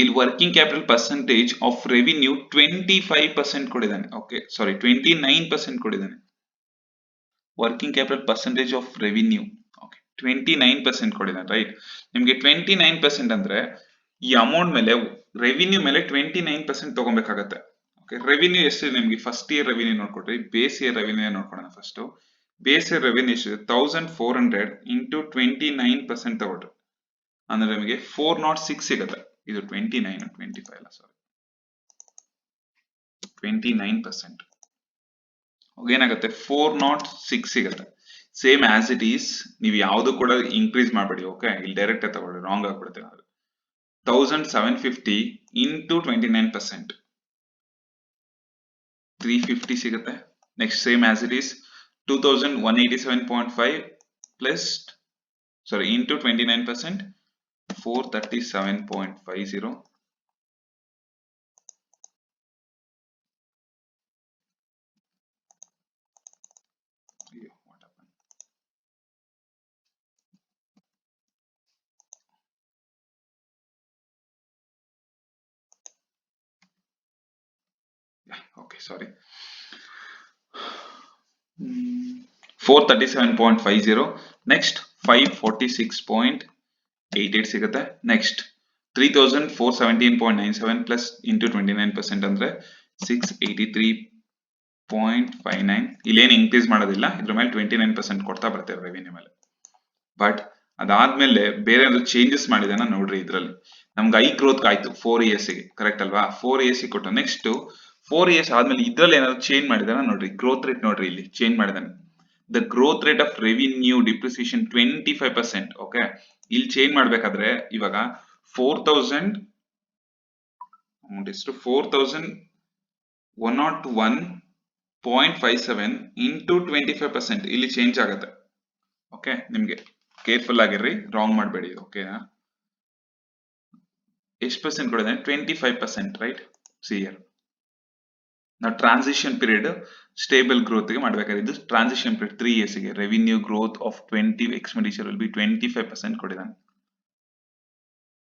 ಇಲ್ಲಿ working capital percentage of revenue 25% ಕೊಡಿದ್ದಾನೆ. ಓಕೆ ಸಾರಿ 29% ಕೊಡಿದ್ದಾನೆ. Working capital percentage of revenue okay 29% ಕೊಡಿದ್ದಾನೆ ರೈಟ್. ನಿಮ್ಗೆ 29% ಅಂದ್ರೆ ಈ ಅಮೌಂಟ್ ಮೇಲೆ ರೆವಿನ್ಯೂ ಮೇಲೆ 29% ತಗೊಬೇಕಾಗತ್ತೆ. ಓಕೆ ರೆವಿನ್ಯೂ ಎಷ್ಟು ನಿಮ್ಗೆ ಫಸ್ಟ್ ಇಯರ್ ರೆವಿನ್ಯೂ ನೋಡ್ಕೊಡ್ರಿ. ಬೇಸ್ ಇಯರ್ ರೆವಿನ್ಯೂ ನೋಡ್ಕೊಳ್ಳೋಣ ಫಸ್ಟ್. ಬೇಸ್ ಇಯರ್ ರೆವಿನ್ಯೂ ಎಷ್ಟು 1400 ಇಂಟು 29% ತಗೊಳ್ರಿ ಅಂದ್ರೆ ನಿಮಗೆ 406 ಸಿಗುತ್ತೆ. ಇದು 25 ಅಲ್ಲ ಸಾರಿ 29% ಏನಾಗುತ್ತೆ 406 ಸಿಗುತ್ತೆ. ಸೇಮ್ ಆಸ್ ಇಟ್ ಈಸ್ ನೀವು ಯಾವ್ದು ಕೂಡ ಇನ್ಕ್ರೀಸ್ ಮಾಡಬೇಡಿ. ಓಕೆ ಇಲ್ಲಿ ಡೈರೆಕ್ಟ್ ತಗೊಳ್ಳಿ ರಾಂಗ್ ಆಗ್ಬಿಡುತ್ತೆ. 1750 ಇಂಟು 29% 350 ಸಿಗುತ್ತೆ. Next same as it is 2187.5 plus sorry into 29% 437.50 okay sorry 437.50 next 546.88 ಸಿಗುತ್ತೆ. ನೆಕ್ಸ್ಟ್ 3417.97 ಪ್ಲಸ್ ಇಂಟು 29% ಅಂದ್ರೆ 683.59 ಇಲ್ಲೇನು ಇನ್ಕ್ರೀಸ್ ಮಾಡೋದಿಲ್ಲ. ಇದ್ರ ಮೇಲೆ 29% ಕೊಡ್ತಾ ಬರ್ತೇವೆ ರೆವಿನ್ಯೂ ಮೇಲೆ. ಬಟ್ ಅದಾದ್ಮೇಲೆ ಬೇರೆ ಏನಾದ್ರು ಚೇಂಜಸ್ ಮಾಡಿದಾನ ನೋಡ್ರಿ. ಇದ್ರಲ್ಲಿ ನಮ್ಗೆ ಐ ಗ್ರೋತ್ ಆಯ್ತು 4 years ಗೆ ಕರೆಕ್ಟ್ ಅಲ್ವಾ. 4 years ಕೊಟ್ಟು ನೆಕ್ಸ್ಟ್ 4 years ಆದ್ಮೇಲೆ ಇದ್ರಲ್ಲಿ ಏನಾದ್ರು ಚೇಂಜ್ ಮಾಡಿದಾನ ನೋಡ್ರಿ. ಗ್ರೋತ್ ರೇಟ್ ನೋಡ್ರಿ ಇಲ್ಲಿ ಚೇಂಜ್ ಮಾಡಿದಾನೆ. The growth rate of revenue depreciation 25%. Okay ಇಲ್ಲಿ ಚೇಂಜ್ ಮಾಡ್ಬೇಕಾದ್ರೆ ಇವಾಗ 4000 ಎಷ್ಟು 4101.57 ಇಂಟು 25% ಇಲ್ಲಿ ಚೇಂಜ್ ಆಗುತ್ತೆ. ಓಕೆ ನಿಮ್ಗೆ ಕೇರ್ಫುಲ್ ಆಗಿರ್ರಿ, ರಾಂಗ್ ಮಾಡಬೇಡಿ. ಓಕೆ ಎಷ್ಟು ಪರ್ಸೆಂಟ್ ಕೊಡಿದಾನೆ 25% ರೈಟ್. ಸಿ ಇಯರ್ ನಾವು ಟ್ರಾನ್ಸಿಷನ್ ಪೀರಿಯಡ್ ಸ್ಟೇಬಲ್ ಗ್ರೋತ್ ಗೆ ಮಾಡ್ಬೇಕಾದ್ರೆ ಇದು ಟ್ರಾನ್ಸಿಷನ್ ಪೀರಿಯಡ್ 3 years ಗೆ revenue growth of 20 expenditure will be 25% ಕೊಡಿದಾನೆ.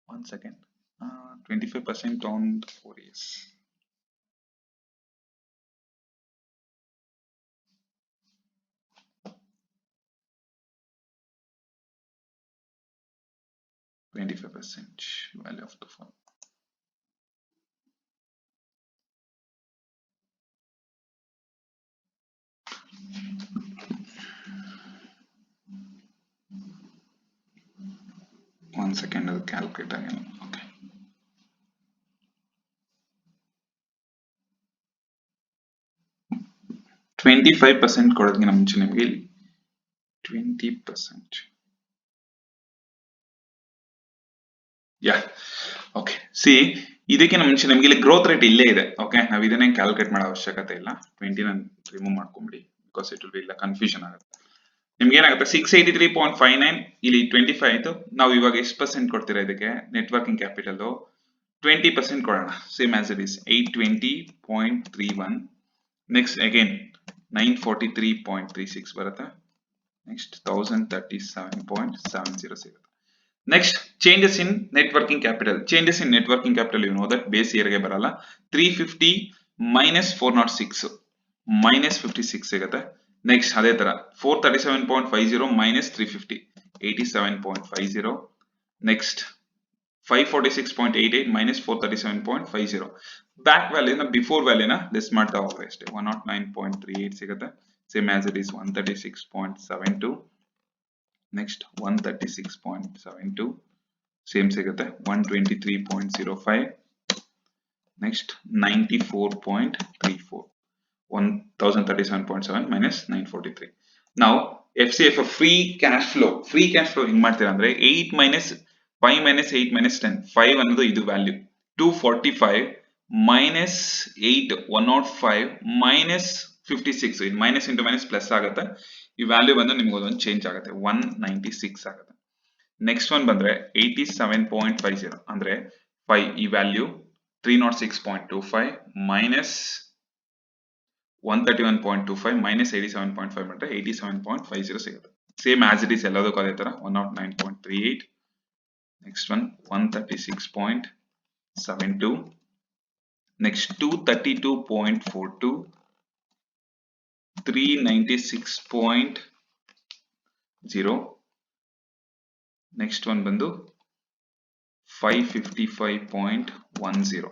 1 second 25% on 4 years. value of the fund. One second, I'll calculate again. Okay. $25% ಕೊಡೋದಕ್ಕಿಂತ ಮುಂಚೆ ನಿಮಗೆ 20%. ಯಾ okay C ಇದಕ್ಕಿಂತ ಮುಂಚೆ ನಿಮ್ಗೆ ಇಲ್ಲಿ ಗ್ರೋತ್ ರೇಟ್ ಇಲ್ಲೇ ಇದೆ. ಓಕೆ ನಾವು ಇದನ್ನೇ ಕ್ಯಾಲ್ಕುಲೇಟ್ ಮಾಡೋ ಅವಶ್ಯಕತೆ ಇಲ್ಲ. 20 ರಿಮೂವ್ ಮಾಡ್ಕೊಂಬಿಡಿ ಬಿಕಾಸ್ ಇಟ್ ವಿಲ್ ಬಿ ಇಲ್ಲ ಕನ್ಫ್ಯೂಷನ್ ಆಗುತ್ತೆ. ನಿಮ್ಗೆ ಏನಾಗುತ್ತೆ 683.59 ಇಲ್ಲಿ 25 ಆಯ್ತು. ನಾವು ಇವಾಗ ಎಷ್ಟು ಪರ್ಸೆಂಟ್ ಕೊಡ್ತೀರಾ ಇದಕ್ಕೆ ನೆಟ್ವರ್ಕಿಂಗ್ ಕ್ಯಾಪಿಟಲ್ 20% ಕೊಡೋಣ. Same as it is 820.31 next again 943.36 ಬರುತ್ತೆ. ನೆಕ್ಸ್ಟ್ 1037.70 ಸಿಗುತ್ತೆ. Next changes in net working capital. Changes in net working capital you know that base year ಗೆ ಬರಲ್ಲ. 350 ಮೈನಸ್ 406 ಮೈನಸ್ 56 ಸಿಗುತ್ತೆ. ನೆಕ್ಸ್ಟ್ ಅದೇ ತರ 437.50 ಮೈನಸ್ 350 87.50. ನೆಕ್ಸ್ಟ್ 546.88 ಮೈನಸ್ 437.50 ಬ್ಯಾಕ್ ವ್ಯಾಲ್ಯೂನ ಬಿಫೋರ್ ವ್ಯಾಲ್ಯೂನ ಲೆಸ್ ಮಾಡ್ತಾ ಹೋಗ್ರಿ ಅಷ್ಟೇ. 109.38 ಸಿಗುತ್ತೆ. Same as it is 136.72 next 136.72 same ಸಿಗುತ್ತೆ 123.05. Next 94.34, 1037.7 minus 943. Now FCF free cash flow ಹೆಂಗ್ ಮಾಡ್ತೀರಾ ಅಂದ್ರೆ 8 minus 5 minus 8 minus 10, 5 ಅನ್ನೋದು ಇದು ವ್ಯಾಲ್ಯೂ, 245 minus 8 105 minus 56, ಇದು ಮೈನಸ್ ಇಂಟು ಮೈನಸ್ ಪ್ಲಸ್ ಆಗುತ್ತೆ, ಈ ವ್ಯಾಲ್ಯೂ ಬಂದು ನಿಮ್ಗೆ ಒಂದು ಚೇಂಜ್ ಆಗುತ್ತೆ 196 ಆಗುತ್ತೆ. ನೆಕ್ಸ್ಟ್ ಒನ್ ಬಂದ್ರೆ 87.50 ಅಂದ್ರೆ 5 ಈ ವ್ಯಾಲ್ಯೂ 306.25 minus 131.25 minus 87.5 ಮಾಡಿದ್ರೆ 87.50 ಸಿಗುತ್ತೆ. ಸೇಮ್ ಆಸ್ ಇಟ್ ಈಸ್ ಎಲ್ಲದಕ್ಕೂ ಅದೇ ತರ 109.38. Next one 136.72. Next 232.42, 396.0. Next one ಬಂದು 555.10.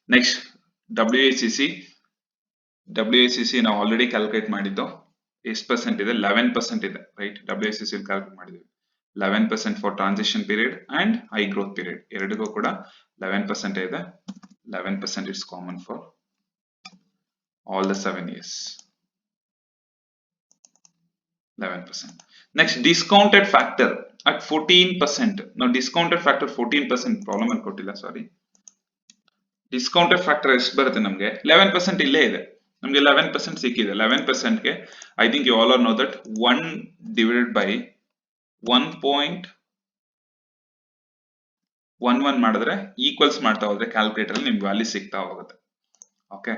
ನೆಕ್ಸ್ಟ್ WACC ನಾವು ಆಲ್ರೆಡಿ ಕ್ಯಾಲ್ಕುಲೇಟ್ ಮಾಡಿದ್ದು ಎಷ್ಟು ಪರ್ಸೆಂಟ್ ಇದೆ, 11% ಇದೆ ರೈಟ್. WACC ಕ್ಯಾಲ್ಕುಲೇಟ್ ಮಾಡಿದ್ವಿ 11% for transition period and high growth period, ಎರಡಿಗೂ ಕೂಡ 11% ಇದೆ. 11% is common for all the 7 years. 11%. Next, discounted factor at 14%. Now discounted factor 14%, problem ಅಲ್ಲಿ ಕೊಟ್ಟಿಲ್ಲ, ಸಾರಿ. ಡಿಸ್ಕೌಂಟೆಡ್ ಫ್ಯಾಕ್ಟರ್ ಎಷ್ಟು ಬರುತ್ತೆ ನಮಗೆ, 11% ಇಲ್ಲೇ ಇದೆ, ನಮಗೆ 11% ಸಿಕ್ಕಿದೆ. 11% ಗೆ I think you all are know that 1 divided by 1.11 ಮಾಡಿದ್ರೆ ಈಕ್ವಲ್ಸ್ ಮಾಡ್ತಾ ಹೋದ್ರೆ ಕ್ಯಾಲ್ಕುಲೇಟರ್ ಅಲ್ಲಿ ನಿಮ್ಗೆ ವ್ಯಾಲ್ಯೂ ಸಿಗ್ತಾ ಹೋಗುತ್ತೆ. ಓಕೆ,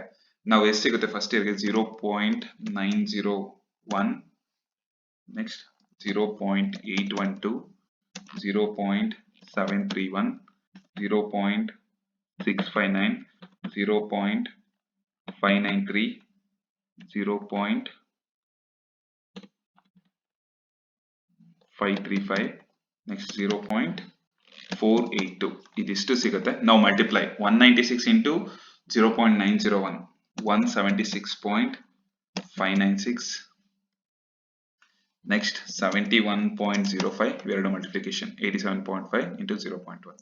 ನಾವು ಎಷ್ಟು ಸಿಗುತ್ತೆ ಫಸ್ಟ್ ಇಯರ್ಗೆ 0.901, ನೆಕ್ಸ್ಟ್ 0.812, 0.731, 0.659, 0.593, 0.535, next 0.482. ಇದಿಷ್ಟು ಸಿಗುತ್ತೆ. ನಾವು ಮಲ್ಟಿಪ್ಲೈ 196 into 0.901, 176.596. ನೆಕ್ಸ್ಟ್ 71.05, ಇವೆರಡು ಮಲ್ಟಿಪ್ಲಿಕೇಶನ್ 87.5 into 0.1.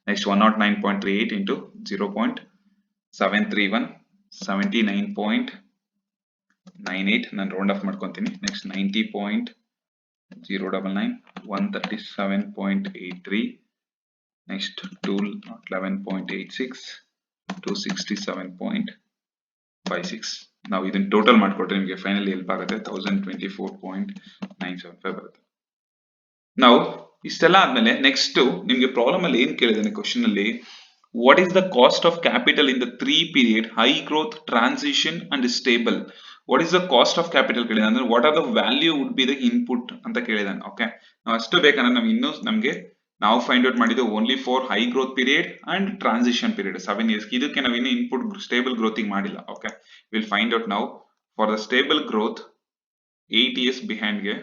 ನೆಕ್ಸ್ಟ್ 109.38 into 0.731, 79.98, ನಾನು ರೌಂಡ್ ಆಫ್ ಮಾಡ್ಕೊಂತೀನಿ. Next 90.099, 137.83, next 211.86, 267.56. ನಾವು ಇದನ್ನ ಟೋಟಲ್ ಮಾಡ್ಕೊಟ್ರೆ ನಿಮಗೆ ಫೈನಲಿ ಹೆಲ್ಪ್ ಆಗುತ್ತೆ, 1024.975 ಬರುತ್ತೆ. ನಾವು ಇಷ್ಟೆಲ್ಲ ಆದ್ಮೇಲೆ ನೆಕ್ಸ್ಟ್ ನಿಮ್ಗೆ ಪ್ರಾಬ್ಲಮ್ ಅಲ್ಲಿ ಏನ್ ಕೇಳಿದಾನೆ ಕ್ವಶನ್ ಅಲ್ಲಿ, what is the cost of capital in the 3 period high growth, transition and stable. What is the cost of capital ಕೇಳಿದಾನೆ, ಅಂದ್ರೆ what are the value would be the input ಅಂತ ಕೇಳಿದಾನೆ. Okay, ನಾವು ಅಷ್ಟು ಬೇಕಂದ್ರೆ ನಮ್ಗೆ ಇನ್ನೂ ನಾವು ಫೈಂಡ್ ಔಟ್ ಮಾಡಿದ್ದು only for high growth period and transition period 7 years. ಇದಕ್ಕೆ ನಾವು ಇನ್ನೂ ಇನ್ಪುಟ್ ಸ್ಟೇಬಲ್ ಗ್ರೋತ್ ಮಾಡಿಲ್ಲ. ಓಕೆ, ವಿಲ್ ಫೈಂಡ್ ಔಟ್ ನಾವು for the stable growth 8 years behind ಗೆ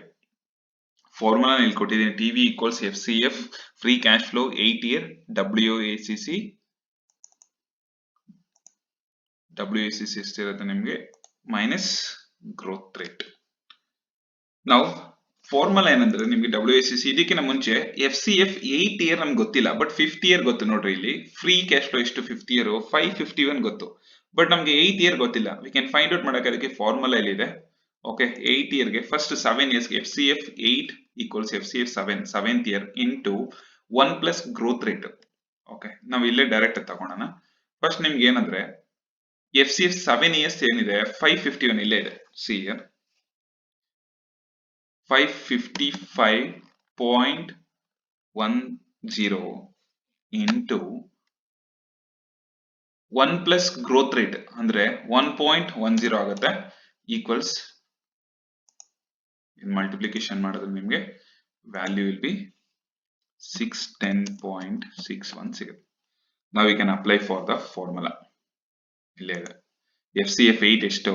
ಫಾರ್ಮುಲಾ ಇಲ್ಲಿ ಕೊಟ್ಟಿದ್ದೀನಿ, T V equals FCF free cash flow 8 year WACC ಎಷ್ಟಿರುತ್ತೆ ನಿಮಗೆ ಮೈನಸ್ ಗ್ರೋತ್ ರೇಟ್. ನಾವು ಫಾರ್ಮುಲಾ ಏನಂದ್ರೆ ನಿಮ್ಗೆ WACC ಇದಕ್ಕಿಂತ ಮುಂಚೆ FCF 8 year ನಮ್ಗೆ ಗೊತ್ತಿಲ್ಲ, ಬಟ್ 5th year ಗೊತ್ತು ನೋಡ್ರಿ. ಇಲ್ಲಿ ಫ್ರೀ ಕ್ಯಾಶ್ ಫ್ಲೋ ಎಷ್ಟು 5th year 551 ಗೊತ್ತು, ಬಟ್ ನಮ್ಗೆ 8th year ಗೊತ್ತಿಲ್ಲ. ವಿ ಕ್ಯಾನ್ ಫೈಂಡ್ ಔಟ್ ಮಾಡಕ್ಕೆ ಅದಕ್ಕೆ ಫಾರ್ಮುಲಾ ಇಲ್ಲಿ ಇದೆ. ಓಕೆ, 8th year ಗೆ ಫಸ್ಟ್ 7 years ಗೆ FCF 8 equals FCF 7th year into 1 plus growth rate. Okay, ನಾವು ಇಲ್ಲೇ ಡೈರೆಕ್ಟ್ ತಗೋಣ. ಫಸ್ಟ್ ನಿಮ್ಗೆ ಏನಂದ್ರೆ FCF 7 years ಏನಿದೆ 551 ಇಲ್ಲೇ ಇದೆ. C year 555.10 into 1 plus growth rate ಅಂದ್ರೆ 1.10 ಆಗುತ್ತೆ, ಈಕ್ವಲ್ಸ್ ಮಲ್ಟಿಪ್ಲಿಕೇಶನ್ ಮಾಡಿದ್ರೆ ನಿಮ್ಗೆ ವ್ಯಾಲ್ಯೂ ವಿಲ್ ಬಿ 610.61 ಸಿಗುತ್ತೆ. ನಾವು we can apply for the formula. ಇಲ್ಲೇ ಇದೆ FCF 8 ಎಷ್ಟು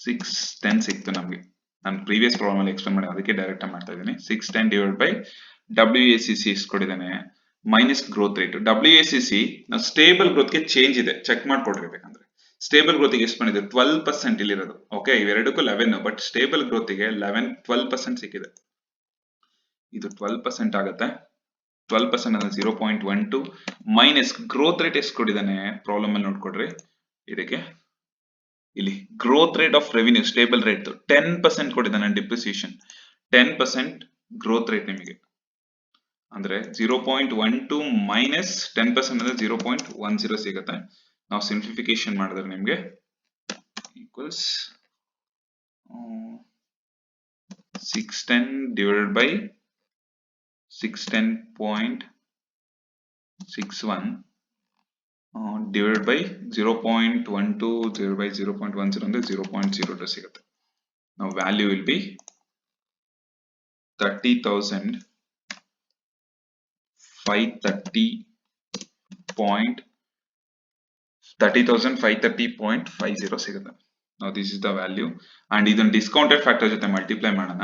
610 ಸಿಕ್ತು ನಮ್ಗೆ. ನಾನು ಪ್ರೀವಿಯಸ್ ಪ್ರಾಬ್ಲಮ್ ಅಲ್ಲಿ ಎಕ್ಸ್ಪ್ಲೇನ್ ಮಾಡಿ ಅದಕ್ಕೆ ಡೈರೆಕ್ಟ್ ಮಾಡ್ತಾ ಇದ್ದೀನಿ. 610 ಡಿವೈಡ್ ಬೈ WACC ಎಷ್ಟು ಕೊಟ್ಟಿದ್ದಾನೆ ಮೈನಸ್ ಗ್ರೋತ್ ರೇಟ್. WACC ನಾವು ಸ್ಟೇಬಲ್ ಗ್ರೋತ್ಗೆ ಚೇಂಜ್ ಇದೆ, ಚೆಕ್ ಮಾಡ್ಕೊಡ್ಬೇಕಂದ್ರೆ ಸ್ಟೇಬಲ್ ಗ್ರೋತ್ಗೆ ಎಷ್ಟು ಬಂದಿದೆ 12% ಇಲ್ಲಿರೋದು. ಓಕೆ, ಇವೆರಡಕ್ಕೂ 11, ಬಟ್ ಸ್ಟೇಬಲ್ ಗ್ರೋತ್ಗೆ 12% ಸಿಕ್ಕಿದೆ. ಇದು 12% ಆಗುತ್ತೆ. 12% ಅಂದ್ರೆ 0.12 ಮೈನಸ್ ಗ್ರೋತ್ ರೇಟ್ ಎಷ್ಟು ಕೊಟ್ಟಿದ್ದಾನೆ ಪ್ರಾಬ್ಲಮ್ ಅಲ್ಲಿ ನೋಡ್ಕೊಡ್ರಿ. ಇದಕ್ಕೆ ಇಲ್ಲಿ growth rate of revenue stable rate 10% ಕೊಟ್ಟಿದ್ದಾನೆ. ಡಿಪ್ರಿಸಿಯೇಷನ್ 10% ಗ್ರೋತ್ ರೇಟ್ ನಿಮಗೆ ಅಂದ್ರೆ 0.12 ಮೈನಸ್ 10% ಅಂದ್ರೆ 0.10 ಸಿಗುತ್ತೆ. ನಾವು ಸಿಂಪ್ಲಿಫಿಕೇಶನ್ ಮಾಡಿದ್ರೆ ನಿಮ್ಗೆ equals 610 divided by 610.61 divided by 0.12 divided by 0.10 ಅಂದ್ರೆ 0.02 ಸಿಗುತ್ತೆ. Now value will be 30,530.50 ಸಿಗುತ್ತೆ. Now this is the value and ಇದನ್ನ ಡಿಸ್ಕೌಂಟೆಡ್ ಫ್ಯಾಕ್ಟರ್ ಜೊತೆ ಮಲ್ಟಿಪ್ಲೈ ಮಾಡೋಣ.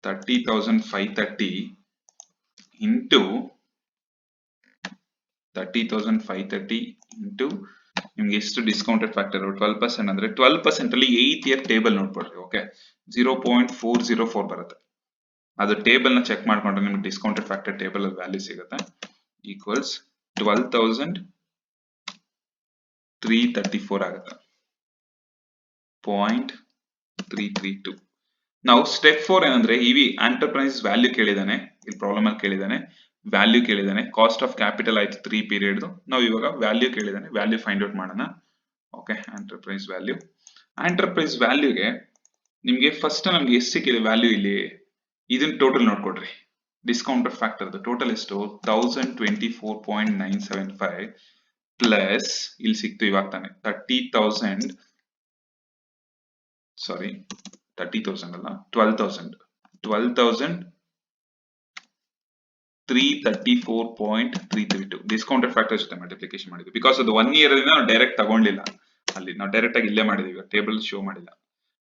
30,530 into 30,530 into ನಿಮ್ಗೆ ಎಷ್ಟು ಡಿಸ್ಕೌಂಟೆಡ್ ಫ್ಯಾಕ್ಟರ್ 12% ಅಂದ್ರೆ 12% ಅಲ್ಲಿ 8th ಇಯರ್ ಟೇಬಲ್ ನೋಡ್ಕೊಡ್ರಿ. ಓಕೆ 0.404 ಬರುತ್ತೆ. ಅದು ಟೇಬಲ್ ನ ಚೆಕ್ ಮಾಡ್ಕೊಂಡ್ರೆ ನಿಮ್ಗೆ ಡಿಸ್ಕೌಂಟೆಡ್ ಫ್ಯಾಕ್ಟರ್ ಟೇಬಲ್ ಅಲ್ಲಿ ವ್ಯಾಲ್ಯೂ ಸಿಗುತ್ತೆ. ಈಕ್ವಲ್ಸ್ 12,334 ಆಗುತ್ತೆ. 0.332. ನಾವು ಸ್ಟೆಪ್ 4 ಏನಂದ್ರೆ ಇವಿ ಎಂಟರ್ಪ್ರೈಸ್ ವ್ಯಾಲ್ಯೂ ಕೇಳಿದಾನೆ. ಇಲ್ಲಿ ಪ್ರಾಬ್ಲಮ್ ಅಲ್ಲಿ ಕೇಳಿದಾನೆ ವ್ಯಾಲ್ಯೂ ಕೇಳಿದಾನೆ. ಕಾಸ್ಟ್ ಆಫ್ ಕ್ಯಾಪಿಟಲ್ ಆಯ್ತು 3 ಪೀರಿಯಡ್. ನಾವು ಇವಾಗ ವ್ಯಾಲ್ಯೂ ಕೇಳಿದಾನೆ, ವ್ಯಾಲ್ಯೂ ಫೈಂಡ್ ಔಟ್ ಮಾಡೋಣ. ಓಕೆ ಎಂಟರ್ಪ್ರೈಸ್ ವ್ಯಾಲ್ಯೂಗೆ ನಿಮ್ಗೆ ಫಸ್ಟ್ ನಮ್ಗೆ ಎಷ್ಟು ಸಿಕ್ಕಿದೆ ವ್ಯಾಲ್ಯೂ ಇಲ್ಲಿ ಇದನ್ನ ಟೋಟಲ್ ನೋಡ್ಕೊಡ್ರಿ. ಡಿಸ್ಕೌಂಟೆಡ್ ಫ್ಯಾಕ್ಟರ್ ಟೋಟಲ್ ಎಷ್ಟು 1024.975 ಪ್ಲಸ್ ಇಲ್ಲಿ ಸಿಕ್ತು ಇವಾಗ ತಾನೆ 30,000 ಅಲ್ಲ 12,334.332 ಡಿಸ್ಕೌಂಟೆಡ್ ಫ್ಯಾಕ್ಟರ್ ಜೊತೆ ಮಲ್ಟಿಪ್ಲಿಕೇಶನ್ ಮಾಡಿದ್ವಿ. ಬಿಕಾಸ್ ಅದು 1 ಇಯರ್ ನಾವು ಡೈರೆಕ್ಟ್ ತಗೊಂಡಿಲ್ಲ, ಅಲ್ಲಿ ನಾವು ಡೈರೆಕ್ಟ್ ಆಗಿ ಇಲ್ಲೇ ಮಾಡಿದೀವಿ, ಟೇಬಲ್ ಶೋ ಮಾಡಿಲ್ಲ.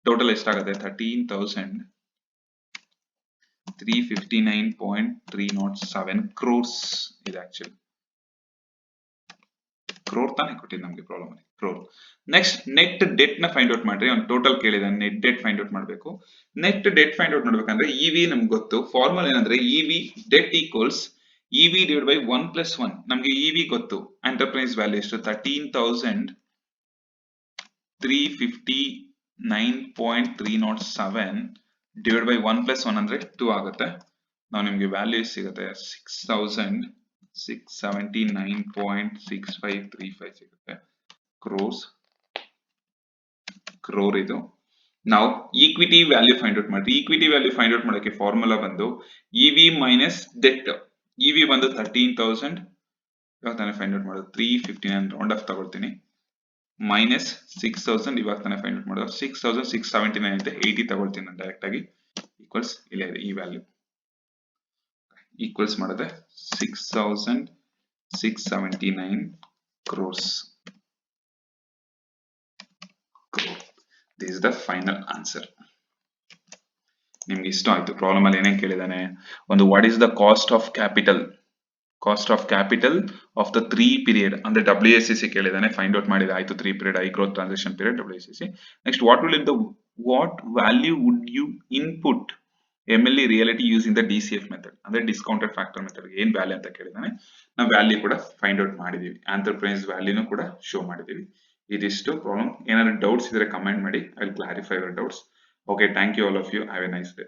ಟೋಟಲ್ ಎಷ್ಟಾಗುತ್ತೆ 13,359.307 crores ಇದೆ. ಆಕ್ಚುಲಿ ಕ್ರೋರ್ ತಾನೇ ಕೊಟ್ಟಿದ್ದು ನಮ್ಗೆ ಪ್ರಾಬ್ಲಮ್ ಅಲ್ಲಿ, ಕ್ರೋರ್. ನೆಕ್ಸ್ಟ್ ನೆಟ್ ಡೆಟ್ ನ ಫೈಂಡ್ ಔಟ್ ಮಾಡ್ರಿ. ಅವ್ನು ಟೋಟಲ್ ಕೇಳಿದಾನೆ, ನೆಟ್ ಡೆಟ್ ಫೈಂಡ್ ಔಟ್ ಮಾಡಬೇಕು. ನೆಟ್ ಡೆಟ್ ಫೈಂಡ್ ಔಟ್ ಮಾಡ್ಬೇಕಂದ್ರೆ ಇವಿ ನಮ್ಗೆ ಗೊತ್ತು. ಫಾರ್ಮುಲಾ ಏನಂದ್ರೆ EV debt equals EV divide by 1+1. ನಮ್ಗೆ ಇವಿ ಗೊತ್ತು. ಎಂಟರ್ಪ್ರೈಸ್ ವ್ಯಾಲ್ಯೂ ಎಷ್ಟು 13,359.307 ಡಿವೈಡ್ ಬೈ 1+1 ಅಂದ್ರೆ 2 ಆಗುತ್ತೆ. ನಾವು ನಿಮ್ಗೆ ವ್ಯಾಲ್ಯೂ ಸಿಗುತ್ತೆ 6,679.6535 ಸಿಗುತ್ತೆ. ಕ್ರೋರ್ ಇದು. ನಾವು ಈಕ್ವಿಟಿ ವ್ಯಾಲ್ಯೂ ಫೈಂಡ್ ಔಟ್ ಮಾಡ್ತೀವಿ. ಈಕ್ವಿಟಿ ವ್ಯಾಲ್ಯೂ ಫೈಂಡ್ ಔಟ್ ಮಾಡೋಕೆ ಫಾರ್ಮುಲಾ ಬಂದು ಇವಿ ಮೈನಸ್ ಡೆಟ್. ಇವಿ ಬಂದು 13,000 ಇವಾಗ ತಾನೇ ಫೈಂಡ್ ಔಟ್ ಮಾಡೋದು 359 ರೌಂಡ್ ಆಫ್ ತಗೊಳ್ತೀನಿ ಮೈನಸ್ 6,000 ಇವಾಗ ತಾನೇ ಫೈಂಡ್ ಔಟ್ ಮಾಡೋದು 6,679 ಅಂತ 80 ತಗೊಳ್ತೀನಿ ನಾನು ಡೈರೆಕ್ಟ್ ಆಗಿ. ಈಕ್ವಲ್ಸ್ ಇಲ್ಲೇ ಇದೆ ಈ ವ್ಯಾಲ್ಯೂ. ಈಕ್ವಲ್ಸ್ ಮಾಡಿದ್ರೆ 6,679 crores. This is the final answer. ನಿಮ್ಗೆ ಇಷ್ಟ ಆಯ್ತು. ಪ್ರಾಬ್ಲಮ್ ಅಲ್ಲಿ ಏನೇನ್ ಕೇಳಿದಾನೆ, ಒಂದು what is the cost of capital of the 3 period ಅಂದ್ರೆ WACC ಕೇಳಿದಾನೆ, ಫೈಂಡ್ ಔಟ್ ಮಾಡಿದ ಆಯ್ತು. 3 period high growth transaction period WACC. Next what value would you input MLE reality using the DCF method ಅಂದ್ರೆ discounted factor method ಏನ್ value ಅಂತ ಕೇಳಿದಾನೆ. ನಾವು value ಕೂಡ ಫೈಂಡ್ ಔಟ್ ಮಾಡಿದೀವಿ, ಎಂಟರ್ಪ್ರೈಸ್ ವ್ಯಾಲ್ಯೂನು ಕೂಡ ಶೋ ಮಾಡಿದೀವಿ. ಇದಿಷ್ಟು ಪ್ರಾಬ್ಲಮ್. ಏನಾದ್ರು ಡೌಟ್ಸ್ ಇದ್ರೆ ಕಮೆಂಟ್ ಮಾಡಿ, I will clarify your doubts. Okay, thank you all of you. Have a nice day.